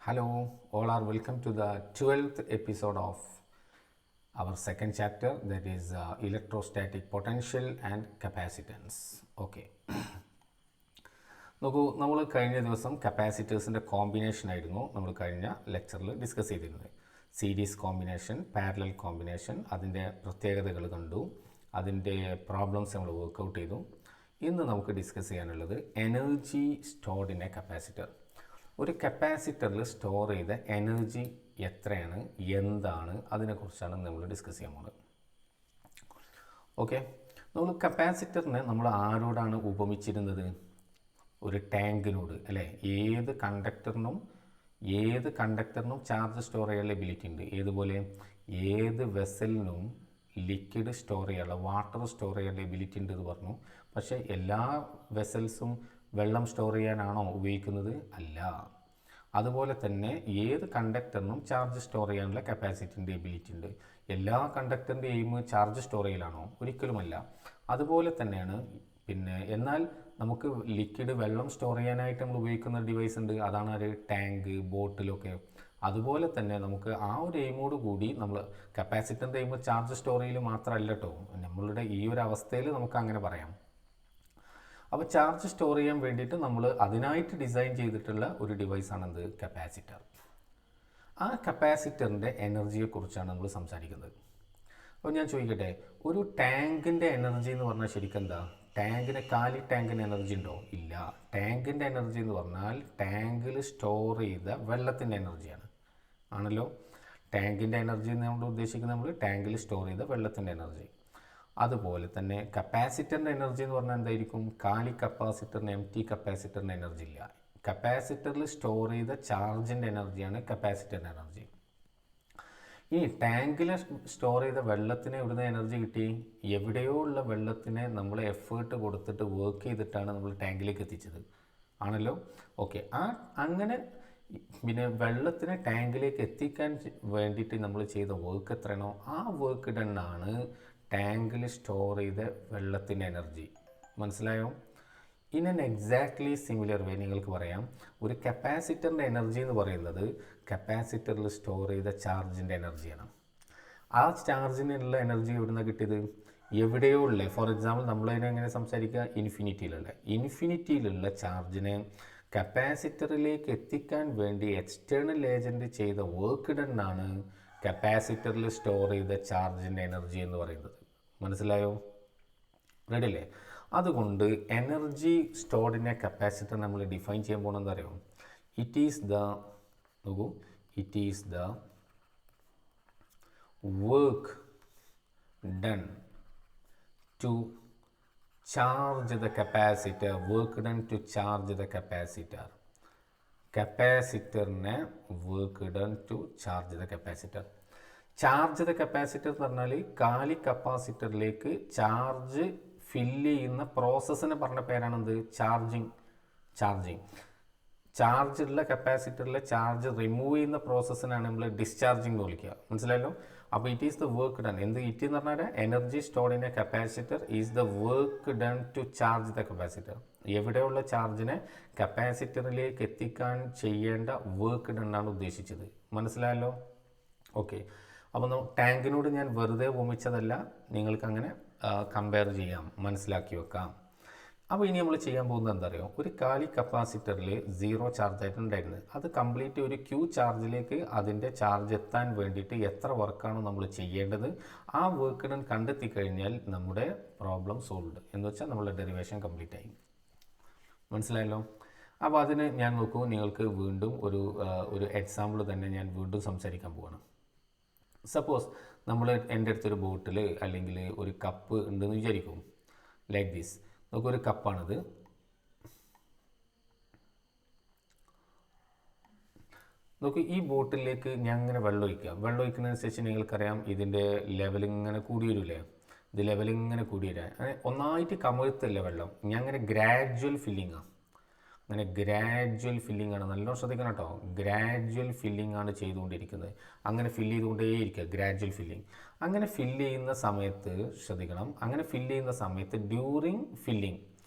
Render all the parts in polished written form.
Hello, all are welcome to the 12th episode of our second chapter, that is electrostatic potential and capacitance. Okay. നോക്കൂ, നമ്മൾ കഴിഞ്ഞ ദിവസം കപ്പാസിറ്റേഴ്സിൻ്റെ combination ആയിരുന്നു നമ്മൾ കഴിഞ്ഞ ലെക്ചറിൽ ഡിസ്കസ് ചെയ്തിരുന്നത്. സീരീസ് കോമ്പിനേഷൻ, പാരലൽ കോമ്പിനേഷൻ, അതിൻ്റെ പ്രത്യേകതകൾ കണ്ടു, അതിൻ്റെ പ്രോബ്ലംസ് നമ്മൾ വർക്കൗട്ട് ചെയ്തു. ഇന്ന് നമുക്ക് ഡിസ്കസ് ചെയ്യാനുള്ളത് energy stored in a capacitor. ഒരു കപ്പാസിറ്ററിൽ സ്റ്റോർ ചെയ്ത എനർജി എത്രയാണ്, എന്താണ്, അതിനെക്കുറിച്ചാണ് നമ്മൾ ഡിസ്കസ് ചെയ്യാൻ പോകുന്നത്. ഓക്കെ, നമ്മൾ കപ്പാസിറ്ററിനെ നമ്മൾ ആരോടാണ് ഉപമിച്ചിരുന്നത്? ഒരു ടാങ്കിനോട്, അല്ലേ? ഏത് കണ്ടക്ടറിനും ചാർജ് സ്റ്റോർ ചെയ്യാനുള്ള എബിലിറ്റി ഉണ്ട്. ഏതുപോലെ ഏത് വെസലിനും ലിക്വിഡ് സ്റ്റോർ ചെയ്യാനുള്ള, വാട്ടർ സ്റ്റോർ ചെയ്യാനുള്ള എബിലിറ്റി ഉണ്ട് എന്ന് പറഞ്ഞു. പക്ഷേ എല്ലാ വെസൽസും വെള്ളം സ്റ്റോർ ചെയ്യാനാണോ ഉപയോഗിക്കുന്നത്? അല്ല. അതുപോലെ തന്നെ ഏത് കണ്ടക്ടറിനും ചാർജ് സ്റ്റോർ ചെയ്യാനുള്ള കപ്പാസിറ്റിൻ്റെ എബിലിറ്റി ഉണ്ട്. എല്ലാ കണ്ടക്ടറിൻ്റെ എയിം ചാർജ് സ്റ്റോർ ചെയ്യലാണോ? ഒരിക്കലുമല്ല. അതുപോലെ തന്നെയാണ് എന്നാൽ നമുക്ക് ലിക്വിഡ് വെള്ളം സ്റ്റോർ ചെയ്യാനായിട്ട് നമ്മൾ ഉപയോഗിക്കുന്ന ഡിവൈസ് ഉണ്ട്. അതാണ് ഒരു ടാങ്ക്, ബോട്ടിലൊക്കെ. അതുപോലെ തന്നെ നമുക്ക് ആ ഒരു എയിമോട് കൂടി നമ്മൾ കപ്പാസിറ്ററിൻ്റെ എയിം ചാർജ് സ്റ്റോർ ചെയ്യൽ മാത്രമല്ല കേട്ടോ. നമ്മളുടെ ഈ ഒരു അവസ്ഥയിൽ നമുക്ക് അങ്ങനെ പറയാം. അപ്പോൾ ചാർജ് സ്റ്റോർ ചെയ്യാൻ വേണ്ടിയിട്ട് നമ്മൾ അതിനായിട്ട് ഡിസൈൻ ചെയ്തിട്ടുള്ള ഒരു ഡിവൈസാണ് എന്ത്? കപ്പാസിറ്റർ. ആ കപ്പാസിറ്ററിൻ്റെ എനർജിയെക്കുറിച്ചാണ് നമ്മൾ സംസാരിക്കുന്നത്. അപ്പോൾ ഞാൻ ചോദിക്കട്ടെ, ഒരു ടാങ്കിൻ്റെ എനർജി എന്ന് പറഞ്ഞാൽ ശരിക്കും എന്താ? കാലി ടാങ്കിന് എനർജി ഉണ്ടോ? ഇല്ല. ടാങ്കിൻ്റെ എനർജി എന്ന് പറഞ്ഞാൽ ടാങ്കിൽ സ്റ്റോർ ചെയ്ത വെള്ളത്തിൻ്റെ എനർജിയാണ്. ആണല്ലോ. ടാങ്കിൻ്റെ എനർജി എന്ന് നമ്മൾ ഉദ്ദേശിക്കുന്നത് നമ്മൾ ടാങ്കിൽ സ്റ്റോർ ചെയ്ത വെള്ളത്തിൻ്റെ എനർജി. അതുപോലെ തന്നെ കപ്പാസിറ്ററിൻ്റെ എനർജി എന്ന് പറഞ്ഞാൽ എന്തായിരിക്കും? കാലി കപ്പാസിറ്ററിന്, എം ടി കപ്പാസിറ്ററിന് എനർജി ഇല്ല. കപ്പാസിറ്ററിൽ സ്റ്റോർ ചെയ്ത ചാർജിൻ്റെ എനർജിയാണ് കപ്പാസിറ്ററിൻ്റെ എനർജി. ഈ ടാങ്കിൽ സ്റ്റോർ ചെയ്ത വെള്ളത്തിന് എവിടുന്ന് എനർജി കിട്ടി? എവിടെയോ ഉള്ള വെള്ളത്തിനെ നമ്മൾ എഫേർട്ട് കൊടുത്തിട്ട് വർക്ക് ചെയ്തിട്ടാണ് നമ്മൾ ടാങ്കിലേക്ക് എത്തിച്ചത്. ആണല്ലോ. ഓക്കെ, അങ്ങനെ വെള്ളത്തിനെ ടാങ്കിലേക്ക് എത്തിക്കാൻ വേണ്ടിയിട്ട് നമ്മൾ ചെയ്ത വർക്ക് എത്രയാണോ ആ വർക്ക് ഡണ്ണാണ് ടാങ്കിൽ സ്റ്റോർ ചെയ്ത വെള്ളത്തിൻ്റെ എനർജി. മനസ്സിലായോ? ഇൻ എൻ എക്സാക്ട്ലി സിമിലർ വേ നിങ്ങൾക്ക് പറയാം, ഒരു കപ്പാസിറ്ററിൻ്റെ എനർജി എന്ന് പറയുന്നത് കപ്പാസിറ്ററിൽ സ്റ്റോർ ചെയ്ത ചാർജിൻ്റെ എനർജിയാണ്. ആ ചാർജിനുള്ള എനർജി എവിടെ നിന്നാണ് കിട്ടിയത്? എവിടെയോ ഉള്ള, ഫോർ എക്സാമ്പിൾ നമ്മളതിനെ എങ്ങനെ സംസാരിക്കുക? ഇൻഫിനിറ്റിയിലുള്ള ചാർജിനെ കപ്പാസിറ്ററിലേക്ക് എത്തിക്കാൻ വേണ്ടി എക്സ്റ്റേണൽ ഏജൻറ്റ് ചെയ്ത വർക്ക് ഡണ്ണാണ് കപ്പാസിറ്ററിൽ സ്റ്റോർ ചെയ്ത ചാർജിൻ്റെ എനർജി എന്ന് പറയുന്നത്. മനസ്സിലായോ? റെഡി അല്ലേ? അതുകൊണ്ട് energy stored in a capacitor നമ്മൾ ഡിഫൈൻ ചെയ്യാൻ പോകുന്നത് എന്താ അറിയോ? It is the work done to charge the capacitor. കപ്പാസിറ്ററിനെ work done to charge the capacitor. Charge the capacitor എന്ന് പറഞ്ഞാൽ കാലി കപ്പാസിറ്ററിലേക്ക് ചാർജ് ഫില്ല് ചെയ്യുന്ന പ്രോസസ്സിനെ പറഞ്ഞ പേരാണെന്ത്? ചാർജിങ്. ചാർജുള്ള കപ്പാസിറ്ററിലെ ചാർജ് റിമൂവ് ചെയ്യുന്ന പ്രോസസ്സിനാണ് നമ്മൾ ഡിസ്ചാർജിങ് എന്ന് വിളിക്കുക. മനസ്സിലായല്ലോ? അപ്പോൾ it is the work done. It എന്ന് പറഞ്ഞാൽ energy stored in a capacitor is the work done to charge the capacitor. എവിടെയുള്ള ചാർജിനെ കപ്പാസിറ്ററിലേക്ക് എത്തിക്കാൻ ചെയ്യേണ്ട വർക്ക് ഡൺ ആണ് ഉദ്ദേശിച്ചത്. മനസ്സിലായല്ലോ? ഓക്കെ, അപ്പോൾ ടാങ്കിനോട് ഞാൻ വെറുതെ ഉപമിച്ചതല്ല, നിങ്ങൾക്ക് അങ്ങനെ കമ്പയർ ചെയ്യാം, മനസ്സിലാക്കി വെക്കാം. അപ്പോൾ ഇനി നമ്മൾ ചെയ്യാൻ പോകുന്നത് എന്താ അറിയോ? ഒരു കാലി കപ്പാസിറ്ററിൽ 0 ചാർജ് ആയിട്ടുണ്ടായിരുന്നു. അത് കംപ്ലീറ്റ് ഒരു ക്യൂ ചാർജിലേക്ക് അതിൻ്റെ ചാർജ് എത്താൻ വേണ്ടിയിട്ട് എത്ര വർക്കാണോ നമ്മൾ ചെയ്യേണ്ടത്, ആ വർക്ക് ഡൺ കണ്ടെത്തി കഴിഞ്ഞാൽ നമ്മുടെ പ്രോബ്ലം സോൾവ്ഡ് എന്ന് വെച്ചാൽ നമ്മളുടെ ഡെറിവേഷൻ കംപ്ലീറ്റ് ആയി. മനസ്സിലായല്ലോ? അപ്പോൾ അതിന് ഞാൻ നോക്കൂ, നിങ്ങൾക്ക് വീണ്ടും ഒരു എക്സാമ്പിൾ തന്നെ ഞാൻ വീണ്ടും സംസാരിക്കാൻ പോവാണ്. സപ്പോസ് എൻ്റെ അടുത്തൊരു ബോട്ടിൽ അല്ലെങ്കിൽ ഒരു കപ്പ് ഉണ്ടെന്ന് വിചാരിക്കും. Like this. നമുക്കൊരു കപ്പാണിത്. നോക്കൂ, ഈ ബോട്ടിലേക്ക് ഞാൻ ഇങ്ങനെ വെള്ളം ഒഴിക്കുന്നതനുസരിച്ച് നിങ്ങൾക്കറിയാം ഇതിൻ്റെ ലെവലിങ്ങനെ കൂടി വരില്ലേ? ഇത് ലെവലിങ്ങനെ കൂടി വരാൻ ഒന്നായിട്ട് കമഴ്ത്തല്ല വെള്ളം. ഞാൻ അങ്ങനെ ഗ്രാജുവൽ ഫില്ലിങ്ങാണ്. നല്ലോണം ശ്രദ്ധിക്കണം കേട്ടോ. ഗ്രാജുവൽ ഫില്ലിംഗ് ആണ് ചെയ്തുകൊണ്ടിരിക്കുന്നത്. അങ്ങനെ ഫില്ല് ചെയ്തുകൊണ്ടേയിരിക്കുക, ഗ്രാജുവൽ ഫില്ലിംഗ്. അങ്ങനെ ഫില്ല് ചെയ്യുന്ന സമയത്ത് ശ്രദ്ധിക്കണം. ഡ്യൂറിങ് ഫില്ലിംഗ്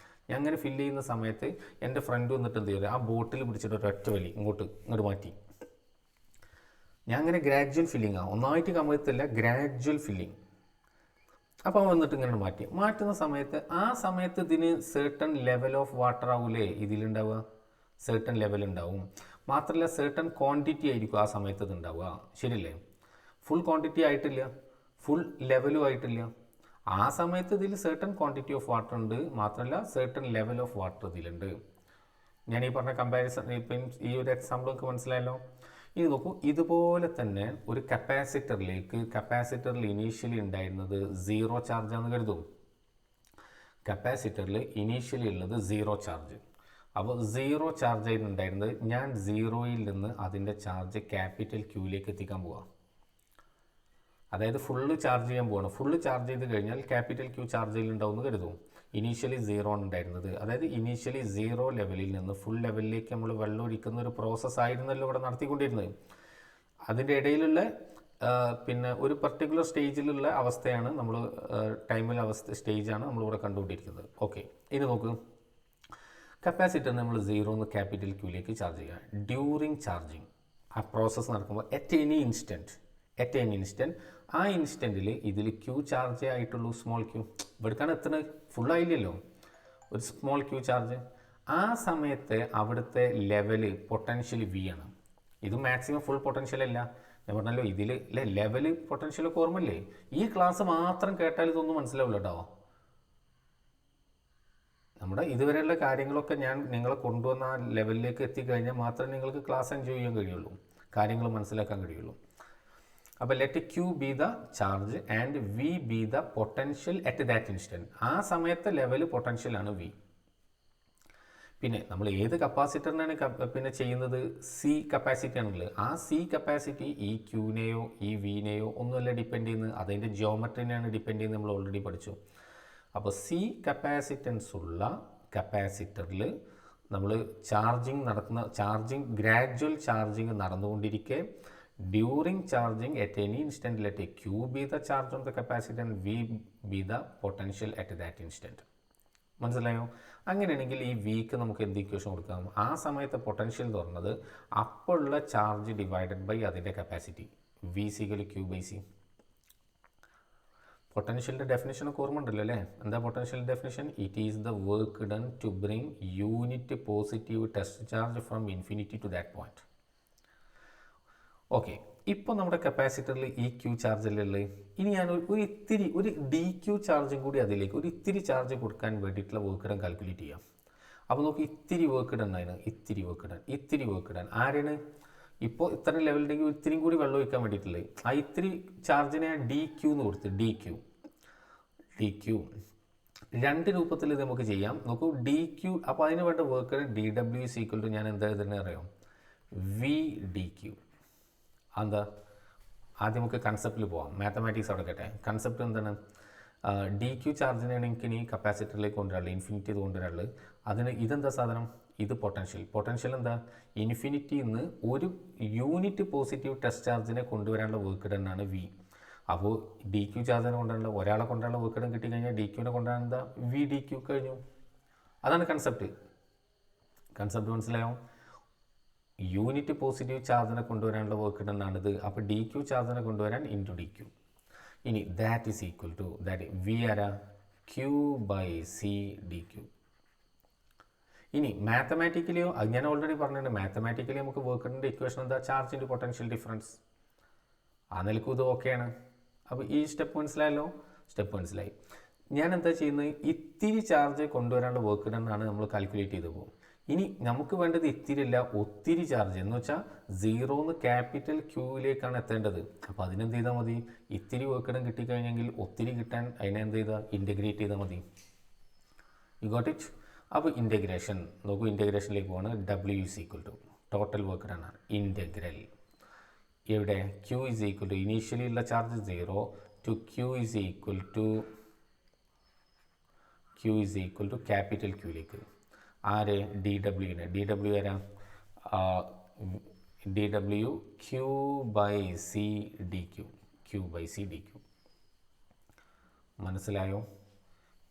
ഞാൻ അങ്ങനെ ഫില്ല് ചെയ്യുന്ന സമയത്ത് എൻ്റെ ഫ്രണ്ട് വന്നിട്ട് എന്ത് ചെയ്യും? ആ ബോട്ടിൽ പിടിച്ചിട്ട് ഒരൊറ്റ വലി ഇങ്ങോട്ട് മാറ്റി. ഞാൻ അങ്ങനെ ഗ്രാജുവൽ ഫില്ലിംഗ് ആണ്, ഒന്നായിട്ട് കമഴ്ത്തില്ല, ഗ്രാജുവൽ ഫില്ലിംഗ്. അപ്പോൾ വന്നിട്ട് ഇങ്ങനെ മാറ്റുന്ന സമയത്ത് ആ സമയത്ത് ഇതിന് സേർട്ടൺ ലെവൽ ഓഫ് വാട്ടർ ആവൂലേ ഇതിലുണ്ടാവുക, സേർട്ടൺ ലെവൽ ഉണ്ടാവും. മാത്രമല്ല സേർട്ടൺ ക്വാണ്ടിറ്റി ആയിരിക്കും ആ സമയത്ത് ഇത് ഉണ്ടാവുക, ശരിയല്ലേ? ഫുൾ ക്വാണ്ടിറ്റി ആയിട്ടില്ല, ഫുൾ ലെവലും ആയിട്ടില്ല. ആ സമയത്ത് ഇതിൽ സേർട്ടൺ ക്വാണ്ടിറ്റി ഓഫ് വാട്ടർ ഉണ്ട്, മാത്രമല്ല സേർട്ടൺ ലെവൽ ഓഫ് വാട്ടർ ഇതിലുണ്ട്. ഞാൻ ഈ പറഞ്ഞ കമ്പാരിസൺ ഇപ്പം ഈ ഒരു എക്സാമ്പിൾ ഒക്കെ മനസ്സിലായല്ലോ. ഇനി നോക്കൂ, ഇതുപോലെ തന്നെ ഒരു കപ്പാസിറ്ററിൽ ഇനീഷ്യലി ഉണ്ടായിരുന്നത് 0 ചാർജാണെന്ന് കരുതും. കപ്പാസിറ്ററിൽ ഇനീഷ്യലി ഉള്ളത് 0 ചാർജ്. അപ്പോൾ 0 ചാർജ് ഉണ്ടായിരുന്നത് ഞാൻ 0യിൽ നിന്ന് അതിൻ്റെ ചാർജ് ക്യാപിറ്റൽ ക്യൂയിലേക്ക് എത്തിക്കാൻ പോവാം. അതായത് ഫുള്ള് ചാർജ് ചെയ്യാൻ പോകണം. ഫുള്ള് ചാർജ് ചെയ്ത് കഴിഞ്ഞാൽ ക്യാപിറ്റൽ ക്യൂ ചാർജ് ചെയ്യലുണ്ടാവുമെന്ന് കരുതും. ഇനീഷ്യലി 0 ഉണ്ടായിരുന്നത്, അതായത് ഇനീഷ്യലി 0 ലെവലിൽ നിന്ന് ഫുൾ ലെവലിലേക്ക് നമ്മൾ വെള്ളം ഒഴിക്കുന്ന ഒരു പ്രോസസ്സ് ആയിരുന്നല്ലോ ഇവിടെ നടത്തിക്കൊണ്ടിരുന്നത്. അതിൻ്റെ ഇടയിലുള്ള പിന്നെ ഒരു പർട്ടിക്കുലർ സ്റ്റേജിലുള്ള അവസ്ഥയാണ് നമ്മൾ സ്റ്റേജാണ് നമ്മളിവിടെ കണ്ടുകൊണ്ടിരിക്കുന്നത്. ഓക്കെ, ഇനി നോക്ക്, കപ്പാസിറ്റർ നമ്മൾ 0 ക്യാപിറ്റൽ ക്യൂയിലേക്ക് ചാർജ് ചെയ്യുക. ഡ്യൂറിങ് ചാർജിങ് ആ പ്രോസസ്സ് നടക്കുമ്പോൾ അറ്റ് എനി ഇൻസ്റ്റൻറ്റ് ആ ഇൻസ്റ്റൻറ്റിൽ ഇതിൽ ക്യൂ ചാർജ് ആയിട്ടുള്ളൂ, സ്മോൾ ക്യൂ. ഇവിടേക്കാണ് എത്തുന്നത്, ഫുള്ളായില്ലല്ലോ, ഒരു സ്മോൾ ക്യൂ ചാർജ്. ആ സമയത്ത് അവിടുത്തെ ലെവല് പൊട്ടൻഷ്യൽ വി ആണ്. ഇത് മാക്സിമം ഫുൾ പൊട്ടൻഷ്യൽ അല്ല, ഞാൻ പറഞ്ഞല്ലോ ഇതിൽ ലെവല് പൊട്ടൻഷ്യലൊക്കെ ഓർമ്മയില്ലേ? ഈ ക്ലാസ് മാത്രം കേട്ടാൽ ഇതൊന്നും മനസ്സിലാവില്ല കേട്ടോ. നമ്മുടെ ഇതുവരെയുള്ള കാര്യങ്ങളൊക്കെ ഞാൻ നിങ്ങളെ കൊണ്ടുവന്ന ആ ലെവലിലേക്ക് എത്തിക്കഴിഞ്ഞാൽ മാത്രമേ നിങ്ങൾക്ക് ക്ലാസ് എൻജോയ് ചെയ്യാൻ കഴിയുള്ളൂ, കാര്യങ്ങൾ മനസ്സിലാക്കാൻ കഴിയുള്ളൂ. അപ്പോൾ let Q be the charge and V be the potential at that instant. ആ സമയത്തെ ലെവൽ പൊട്ടൻഷ്യലാണ് വി. പിന്നെ നമ്മൾ ഏത് കപ്പാസിറ്ററിനാണ് പിന്നെ ചെയ്യുന്നത്, സി കപ്പാസിറ്റി ആണുള്ളത്. ആ സി കപ്പാസിറ്റി ഈ ക്യൂനെയോ ഈ വിനെയോ ഒന്നുമല്ല ഡിപ്പെൻഡ് ചെയ്യുന്നത്, അതിൻ്റെ ജിയോമെട്രിനെയാണ് ഡിപ്പെൻഡ് ചെയ്യുന്നത്, നമ്മൾ ഓൾറെഡി പഠിച്ചു. അപ്പോൾ സി കപ്പാസിറ്റൻസ് ഉള്ള കപ്പാസിറ്ററിൽ നമ്മൾ ഗ്രാജുവൽ ചാർജിങ് നടന്നുകൊണ്ടിരിക്കെ during charging at any instant let Q be the charge on the capacitor and V be the potential at that instant. മനസ്സിലായോ? അങ്ങനെയാണെങ്കിൽ ഈ വിക്ക് നമുക്ക് എന്ത് ഇക്വേഷൻ കൊടുക്കാം? ആ സമയത്തെ പൊട്ടൻഷ്യൽ എന്ന് പറഞ്ഞത് അപ്പോഴുള്ള ചാർജ് ഡിവൈഡഡ് ബൈ അതിൻ്റെ കപ്പാസിറ്റി, വി സിക്കൽ ക്യൂ ബൈ സി. പൊട്ടൻഷ്യലിൻ്റെ ഡെഫിനേഷനൊക്കെ ഓർമ്മ ഉണ്ടല്ലോ അല്ലേ? എന്താ potential definition? It is the work done to bring unit positive test charge from infinity to that point. Okay, ഇപ്പോൾ നമ്മുടെ കപ്പാസിറ്ററിൽ ഈ ക്യൂ ചാർജല്ലേ. ഇനി ഞാൻ ഒരു ഡി ക്യൂ ചാർജും കൂടി അതിലേക്ക് ഒരു ഇത്തിരി ചാർജ് കൊടുക്കാൻ വേണ്ടിയിട്ടുള്ള വർക്ക് ഡൺ കാൽക്കുലേറ്റ് ചെയ്യാം. അപ്പോൾ നമുക്ക് ഇത്തിരി വർക്ക് ഡൺ ആയിരുന്നു, ഇത്തിരി വർക്ക് ഡൺ ആരാണ്? ഇപ്പോൾ ഇത്ര ലെവലിലേക്ക് ഇത്തിരിയും കൂടി വെള്ളം ഒഴിക്കാൻ വേണ്ടിയിട്ടുള്ളത്. ആ ഇത്തിരി ചാർജിനെ ഡി ക്യൂ എന്ന് കൊടുത്ത് ഡി ക്യൂ രണ്ട് രൂപത്തിൽ ഇത് നമുക്ക് ചെയ്യാം. നോക്കൂ, ഡി ക്യൂ. അപ്പോൾ അതിന് വേണ്ട work done d W is equal to ഞാൻ എന്താ എഴുതുന്നത് അറിയാം? V d Q. എന്താ? ആദ്യം നമുക്ക് കൺസെപ്റ്റിൽ പോവാം, മാത്തമാറ്റിക്സ് അവിടെ കേട്ടെ. കൺസെപ്റ്റ് എന്താണ്? ഡി ക്യൂ ചാർജിനാണ് എനിക്ക് ഇനി കപ്പാസിറ്ററിലേക്ക് കൊണ്ടുവരാനുള്ളത്, ഇൻഫിനിറ്റി കൊണ്ടുവരാനുള്ളത്. അതിന് ഇതെന്താ സാധനം? ഇത് പൊട്ടൻഷ്യൽ എന്താ? ഇൻഫിനിറ്റിയിൽ നിന്ന് ഒരു യൂണിറ്റ് പോസിറ്റീവ് ടെസ്റ്റ് ചാർജിനെ കൊണ്ടുവരാനുള്ള വർക്ക് ഡൺ ആണ് വി. അപ്പോൾ ഡി ക്യൂ ചാർജിനെ കൊണ്ടുവരാനുള്ള ഒരാളെ കൊണ്ടുവരാനുള്ള വർക്ക് ഡൺ കിട്ടിക്കഴിഞ്ഞാൽ ഡി ക്യൂനെ കൊണ്ടുവരാൻ എന്താ? വി ഡി ക്യൂ കഴിഞ്ഞു. അതാണ് കൺസെപ്റ്റ് മനസ്സിലായോ? യൂണിറ്റ് പോസിറ്റീവ് ചാർജിനെ കൊണ്ടുവരാനുള്ള വർക്ക് ഡൺ ആണിത്. അപ്പോൾ ഡി ക്യൂ ചാർജിനെ കൊണ്ടുവരാൻ ഇൻറ്റു ഡി ക്യൂ. ഇനി that is equal to that V ആരാ? Q by C D Q. ഇനി മാത്തമാറ്റിക്കലിയോ, അത് ഞാൻ ഓൾറെഡി പറഞ്ഞിട്ടുണ്ട്, മാത്തമാറ്റിക്കലി നമുക്ക് വർക്ക് ഡണ്ണിൻ്റെ ഇക്വേഷൻ എന്താ? Charge into potential difference. ആ നിലക്കും ഇത് ഓക്കെയാണ്. അപ്പോൾ ഈ സ്റ്റെപ്പ് മനസ്സിലായല്ലോ? മനസ്സിലായി. ഞാൻ എന്താ ചെയ്യുന്നത്? ഇത്തിരി ചാർജ് കൊണ്ടുവരാനുള്ള വർക്ക് ഡൺ ആണ് നമ്മൾ കാൽക്കുലേറ്റ് ചെയ്ത് പോകും. ഇനി നമുക്ക് വേണ്ടത് ഇത്തിരി അല്ല, ഒത്തിരി ചാർജ് എന്ന് വെച്ചാൽ 0 ക്യാപിറ്റൽ ക്യൂയിലേക്കാണ് എത്തേണ്ടത്. അപ്പോൾ അതിനെന്ത് ചെയ്താൽ മതി? ഇത്തിരി വർക്ക് ഡൺ കിട്ടിക്കഴിഞ്ഞെങ്കിൽ ഒത്തിരി കിട്ടാൻ അതിനെന്ത് ചെയ്താൽ ഇൻറ്റഗ്രേറ്റ് ചെയ്താൽ മതി. You got it? അപ്പോൾ ഇൻറ്റഗ്രേഷൻ നോക്കൂ, ഇൻറ്റഗ്രേഷനിലേക്ക് പോവാണ്. W is equal to total work done ആണ്. ഇൻറ്റഗ്രൽ എവിടെ? Q is equal to initially ഉള്ള charge 0 to Q is equal to capital ക്യൂയിലേക്ക്. ആര്? ഡി ഡബ്ല്യുവിനെ. ഡി ഡബ്ല്യു ആരാ? D W Q by C D Q. മനസ്സിലായോ?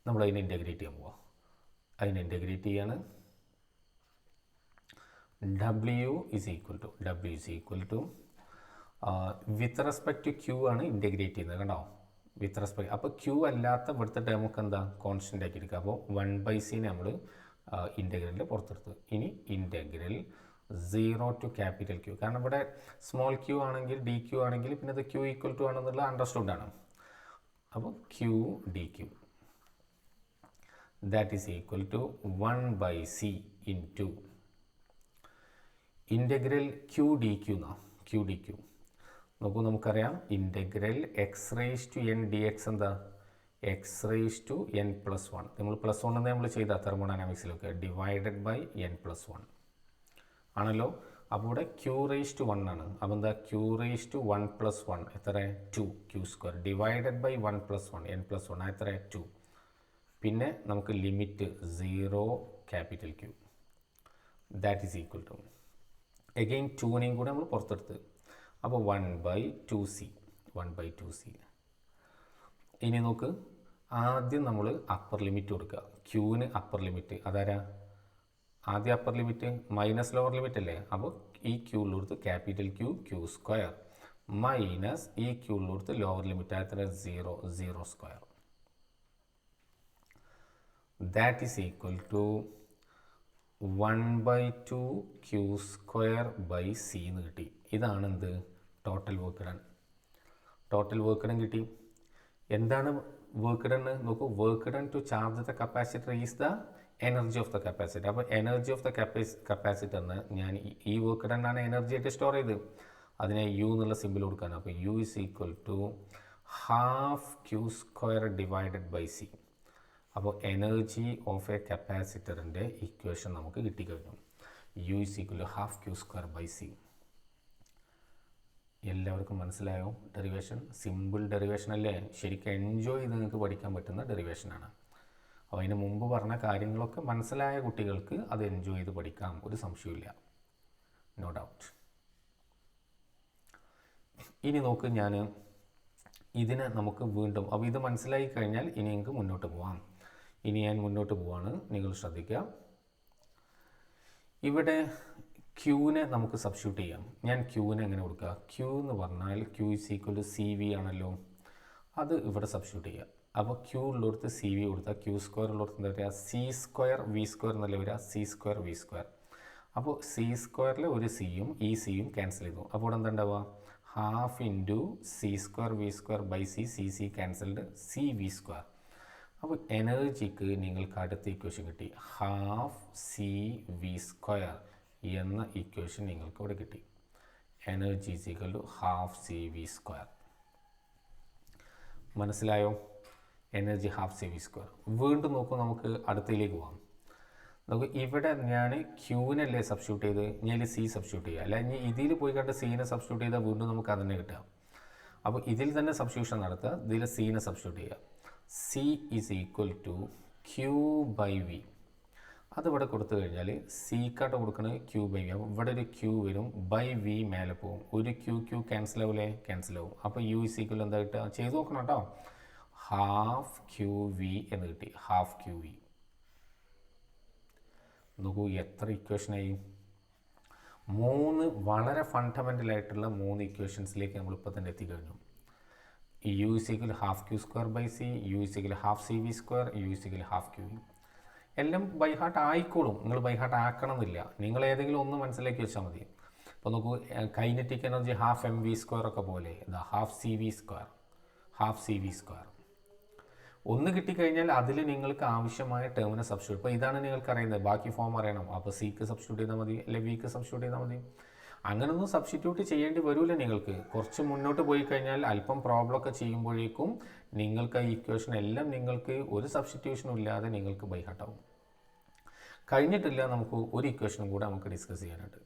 നമ്മൾ അതിനെ ഇൻറ്റഗ്രേറ്റ് ചെയ്യാൻ പോവാം. അതിനെ ഇൻറ്റഗ്രേറ്റ് ചെയ്യാണ്. W is equal to with respect to Q ആണ് ഇൻറ്റഗ്രേറ്റ് ചെയ്യുന്നത് കണ്ടോ, വിത്ത് റെസ്പെക്ട്. അപ്പോൾ ക്യൂ അല്ലാത്ത ഇവിടുത്തെ ടേം ഒക്കെ എന്താ കോൺസ്റ്റൻ്റ് ആക്കി എടുക്കുക. അപ്പോൾ 1/c നമ്മൾ ഇൻറ്റഗ്രലിൻ്റെ പുറത്തെടുത്ത്. ഇനി ഇൻറ്റഗ്രൽ 0 to ക്യാപിറ്റൽ ക്യൂ, കാരണം ഇവിടെ സ്മോൾ ക്യൂ ആണെങ്കിൽ ഡി ക്യൂ ആണെങ്കിൽ പിന്നെ ഇത് ക്യൂ ഈക്വൽ ടു ആണെന്നുള്ള അണ്ടർസ്റ്റുഡ് ആണ്. അപ്പോൾ Q D Q that is equal to 1/c into integral Q D Q എന്നാ, ക്യൂ ഡി ക്യൂ. നോക്കൂ, നമുക്കറിയാം integral X raise to N D X എന്താ, X raise to N plus 1. നമ്മൾ plus 1 നമ്മൾ ചെയ്ത തെർമോഡൈനാമിക്സിലൊക്കെ ഡിവൈഡഡ് ബൈ എൻ പ്ലസ് 1 ആണല്ലോ. അപ്പോൾ ഇവിടെ ക്യൂ റേസ് ടു 1 ആണ്. അപ്പോൾ എന്താ ക്യൂ റേസ് ടു 1 പ്ലസ് 1 എത്ര 2 Q square divided by 1 plus 1 N plus 1 എത്ര 2. പിന്നെ നമുക്ക് limit 0 capital Q that is equal to again 2നെയും കൂടെ നമ്മൾ പുറത്തെടുത്ത്. അപ്പോൾ 1/2c 1/2c. ഇനി നോക്ക്, ആദ്യം നമ്മൾ അപ്പർ ലിമിറ്റ് കൊടുക്കുക. ക്യൂവിന് അപ്പർ ലിമിറ്റ് അതാരാ, ആദ്യം upper limit minus lower limit അല്ലേ. അപ്പോൾ ഈ ക്യൂവിലോടുത്ത് capital Q Q square minus ഈ ക്യൂവിലോടുത്ത് ലോവർ ലിമിറ്റ് ആയത്ര 0 square that is equal to 1/2 Q square by C എന്ന് കിട്ടി. ഇതാണ് എന്ത് total work done. Total work done കിട്ടി. എന്താണ് വർക്ക് ഡൺ നോക്കൂ, work done to charge the capacitor is the energy of the capacitor. അപ്പോൾ energy of the കപ്പാസിറ്ററിന് ഞാൻ ഈ വർക്ക് ഡൺ ആണ് എനർജി ആയിട്ട് സ്റ്റോർ ചെയ്ത് അതിനെ യു എന്നുള്ള സിമ്പിൾ കൊടുക്കാണ്. അപ്പോൾ U is equal to half Q square divided by C. അപ്പോൾ എനർജി ഓഫ് എ കപ്പാസിറ്ററിൻ്റെ ഇക്വേഷൻ നമുക്ക് കിട്ടിക്കഴിഞ്ഞു. U is equal to half Q square by C. എല്ലാവർക്കും മനസ്സിലായോ ഡെറിവേഷൻ? സിമ്പിൾ ഡെറിവേഷൻ അല്ലേ, ശരിക്കും എൻജോയ് ചെയ്ത് നിങ്ങൾക്ക് പഠിക്കാൻ പറ്റുന്ന ഡെറിവേഷനാണ്. അപ്പോൾ അതിന് മുമ്പ് പറഞ്ഞ കാര്യങ്ങളൊക്കെ മനസ്സിലായ കുട്ടികൾക്ക് അത് എൻജോയ് ചെയ്ത് പഠിക്കാം, ഒരു സംശയമില്ല, നോ ഡൗട്ട്. ഇനി നോക്ക്, ഞാൻ ഇതിനെ നമുക്ക് വീണ്ടും, അപ്പോൾ ഇത് മനസ്സിലായി കഴിഞ്ഞാൽ ഇനി നിങ്ങൾക്ക് മുന്നോട്ട് പോവാം. ഇനി ഞാൻ മുന്നോട്ട് പോവാണ്, നിങ്ങൾ ശ്രദ്ധിക്കുക. ഇവിടെ ക്യൂവിനെ നമുക്ക് സബ്സ്റ്റിറ്റ്യൂട്ട് ചെയ്യാം. ഞാൻ ക്യൂവിനെ എങ്ങനെ കൊടുക്കുക, ക്യൂ എന്ന് പറഞ്ഞാൽ Q is equal to C V ആണല്ലോ, അത് ഇവിടെ സബ്സ്റ്റിറ്റ്യൂട്ട് ചെയ്യുക. അപ്പോൾ ക്യൂ ഉള്ളിടത്ത് സി വി കൊടുത്താൽ ക്യൂ സ്ക്വയർ ഉള്ളിടത്ത് എന്താ പറയുക, സി സ്ക്വയർ വി സ്ക്വയർ എന്നല്ല വരിക, സി സ്ക്വയർ വി സ്ക്വയർ. അപ്പോൾ സി സ്ക്വയറിൽ ഒരു സിയും ഈ സിയും ക്യാൻസൽ ചെയ്തു. അപ്പോൾ ഇവിടെ എന്താ ഉണ്ടാവുക, half into C square V square by C, C cancelled, C V square. അപ്പോൾ എനർജിക്ക് നിങ്ങൾക്ക് അടുത്ത ഇക്വേഷൻ കിട്ടി, ഹാഫ് സി വി സ്ക്വയർ എന്ന ഇക്വേഷൻ നിങ്ങൾക്ക് ഇവിടെ കിട്ടി. Energy is equal to half C V square. മനസ്സിലായോ? Energy half C V square. വീണ്ടും നോക്കൂ, നമുക്ക് അടുത്തതിലേക്ക് പോകാം. നമുക്ക് ഇവിടെ ഞാൻ ക്യൂവിനല്ലേ സബ്സ്റ്റിറ്റ്യൂട്ട് ചെയ്ത്, ഞാൻ സി സബ്സ്റ്റിറ്റ്യൂട്ട് ചെയ്യുക, അല്ല ഇനി ഇതിൽ പോയി കണ്ട് സീനെ സബ്സ്റ്റിറ്റ്യൂട്ട് ചെയ്താൽ വീണ്ടും നമുക്ക് അതന്നെ കിട്ടുക. അപ്പോൾ ഇതിൽ തന്നെ സബ്സ്റ്റിറ്റ്യൂഷൻ നടത്തുക, ഇതിൽ സീനെ സബ്സ്റ്റിറ്റ്യൂട്ട് ചെയ്യുക. C is equal to Q by V. അതിവിടെ കൊടുത്തു കഴിഞ്ഞാൽ സിക്കാട്ട് കൊടുക്കുന്നത് ക്യൂ ബൈ വി. അപ്പോൾ ഇവിടെ ഒരു ക്യൂ വരും, ബൈ വി മേലെ പോകും, ഒരു ക്യൂ ക്യാൻസൽ ആവില്ലേ, ക്യാൻസൽ ആവും. അപ്പോൾ യു ഇസ് ഈക്വൽ എന്താ കിട്ടുക, ചെയ്ത് നോക്കണം കേട്ടോ, ഹാഫ് ക്യൂ വി എന്ന് കിട്ടി, ഹാഫ് ക്യൂ വി. നോക്കൂ എത്ര ഇക്വേഷനായി. 3 വളരെ ഫണ്ടമെൻ്റൽ ആയിട്ടുള്ള 3 ഇക്വേഷൻസിലേക്ക് നമ്മളിപ്പോൾ തന്നെ എത്തിക്കഴിഞ്ഞു. U is equal half Q square by C, U is equal half C V square, U is equal half Q V. എല്ലാം ബൈ ഹാർട്ട് ആയിക്കോളും, നിങ്ങൾ ബൈ ഹാർട്ട് ആക്കണമെന്നില്ല, നിങ്ങൾ ഏതെങ്കിലും ഒന്ന് മനസ്സിലാക്കി വെച്ചാൽ മതി. അപ്പോൾ നോക്കൂ, kinetic energy half M V square ഒക്കെ പോലെ ഇതാ half C V square, half C V square ഒന്ന് കിട്ടിക്കഴിഞ്ഞാൽ അതിൽ നിങ്ങൾക്ക് ആവശ്യമായ ടേമിനെ സബ്സ്റ്റിറ്റ്യൂട്ട്. ഇപ്പോൾ ഇതാണ് നിങ്ങൾക്ക് അറിയുന്നത്, ബാക്കി ഫോം അറിയണം. അപ്പോൾ സിക്ക് സബ്സ്റ്റിറ്റ്യൂട്ട് ചെയ്താൽ മതി, അല്ലെങ്കിൽ വിക്ക് സബ്സ്റ്റിറ്റ്യൂട്ട് ചെയ്താൽ മതി. അങ്ങനൊന്നും സബ്സ്റ്റിറ്റ്യൂട്ട് ചെയ്യേണ്ടി വരില്ല. നിങ്ങൾക്ക് കുറച്ച് മുന്നോട്ട് പോയി കഴിഞ്ഞാൽ അല്പം പ്രോബ്ലമൊക്കെ ചെയ്യുമ്പോഴേക്കും നിങ്ങൾക്ക് ആ ഇക്വേഷൻ എല്ലാം നിങ്ങൾക്ക് ഒരു സബ്സ്റ്റിറ്റ്യൂഷനും ഇല്ലാതെ നിങ്ങൾക്ക് ബൈ ഹാർട്ടാവും. കഴിഞ്ഞിട്ടില്ല, നമുക്ക് ഒരു ഇക്വേഷനും കൂടെ നമുക്ക് ഡിസ്കസ് ചെയ്യാനുണ്ട്.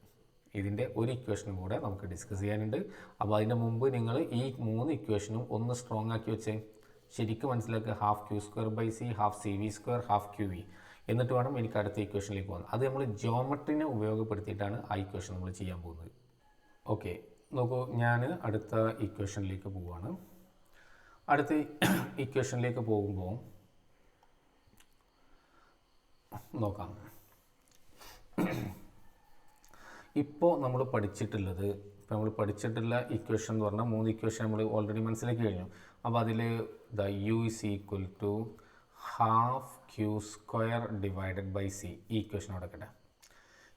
ഇതിൻ്റെ ഒരു ഇക്വേഷനും കൂടെ നമുക്ക് ഡിസ്കസ് ചെയ്യാനുണ്ട്. അപ്പോൾ അതിൻ്റെ മുമ്പ് നിങ്ങൾ ഈ 3 ഇക്വേഷനും ഒന്ന് സ്ട്രോങ് ആക്കി വെച്ചേ, ശരിക്കും മനസ്സിലാക്കുക. Half Q square by C, half C V square, half Q V. എന്നിട്ട് വേണം എനിക്ക് അടുത്ത ഇക്വേഷനിലേക്ക് പോകാൻ. അത് നമ്മൾ ജിയോമെട്രിനെ ഉപയോഗപ്പെടുത്തിയിട്ടാണ് ആ ഇക്വേഷൻ നമ്മൾ ചെയ്യാൻ പോകുന്നത്. ഓക്കെ, നോക്കൂ, ഞാൻ അടുത്ത ഇക്വേഷനിലേക്ക് പോവുകയാണ്. അടുത്ത ഇക്വേഷനിലേക്ക് പോകുമ്പോൾ നോക്കാം. ഇപ്പോൾ നമ്മൾ പഠിച്ചിട്ടുള്ളത് ഇപ്പോൾ നമ്മൾ പഠിച്ചിട്ടുള്ള ഇക്വേഷൻ എന്ന് പറഞ്ഞാൽ 3 ഇക്വേഷൻ നമ്മൾ ഓൾറെഡി മനസ്സിലാക്കി കഴിഞ്ഞു. അപ്പോൾ അതിൽ the U is equal to half Q square divided by C. ഈ ഇക്വേഷൻ കൊടുക്കട്ടെ.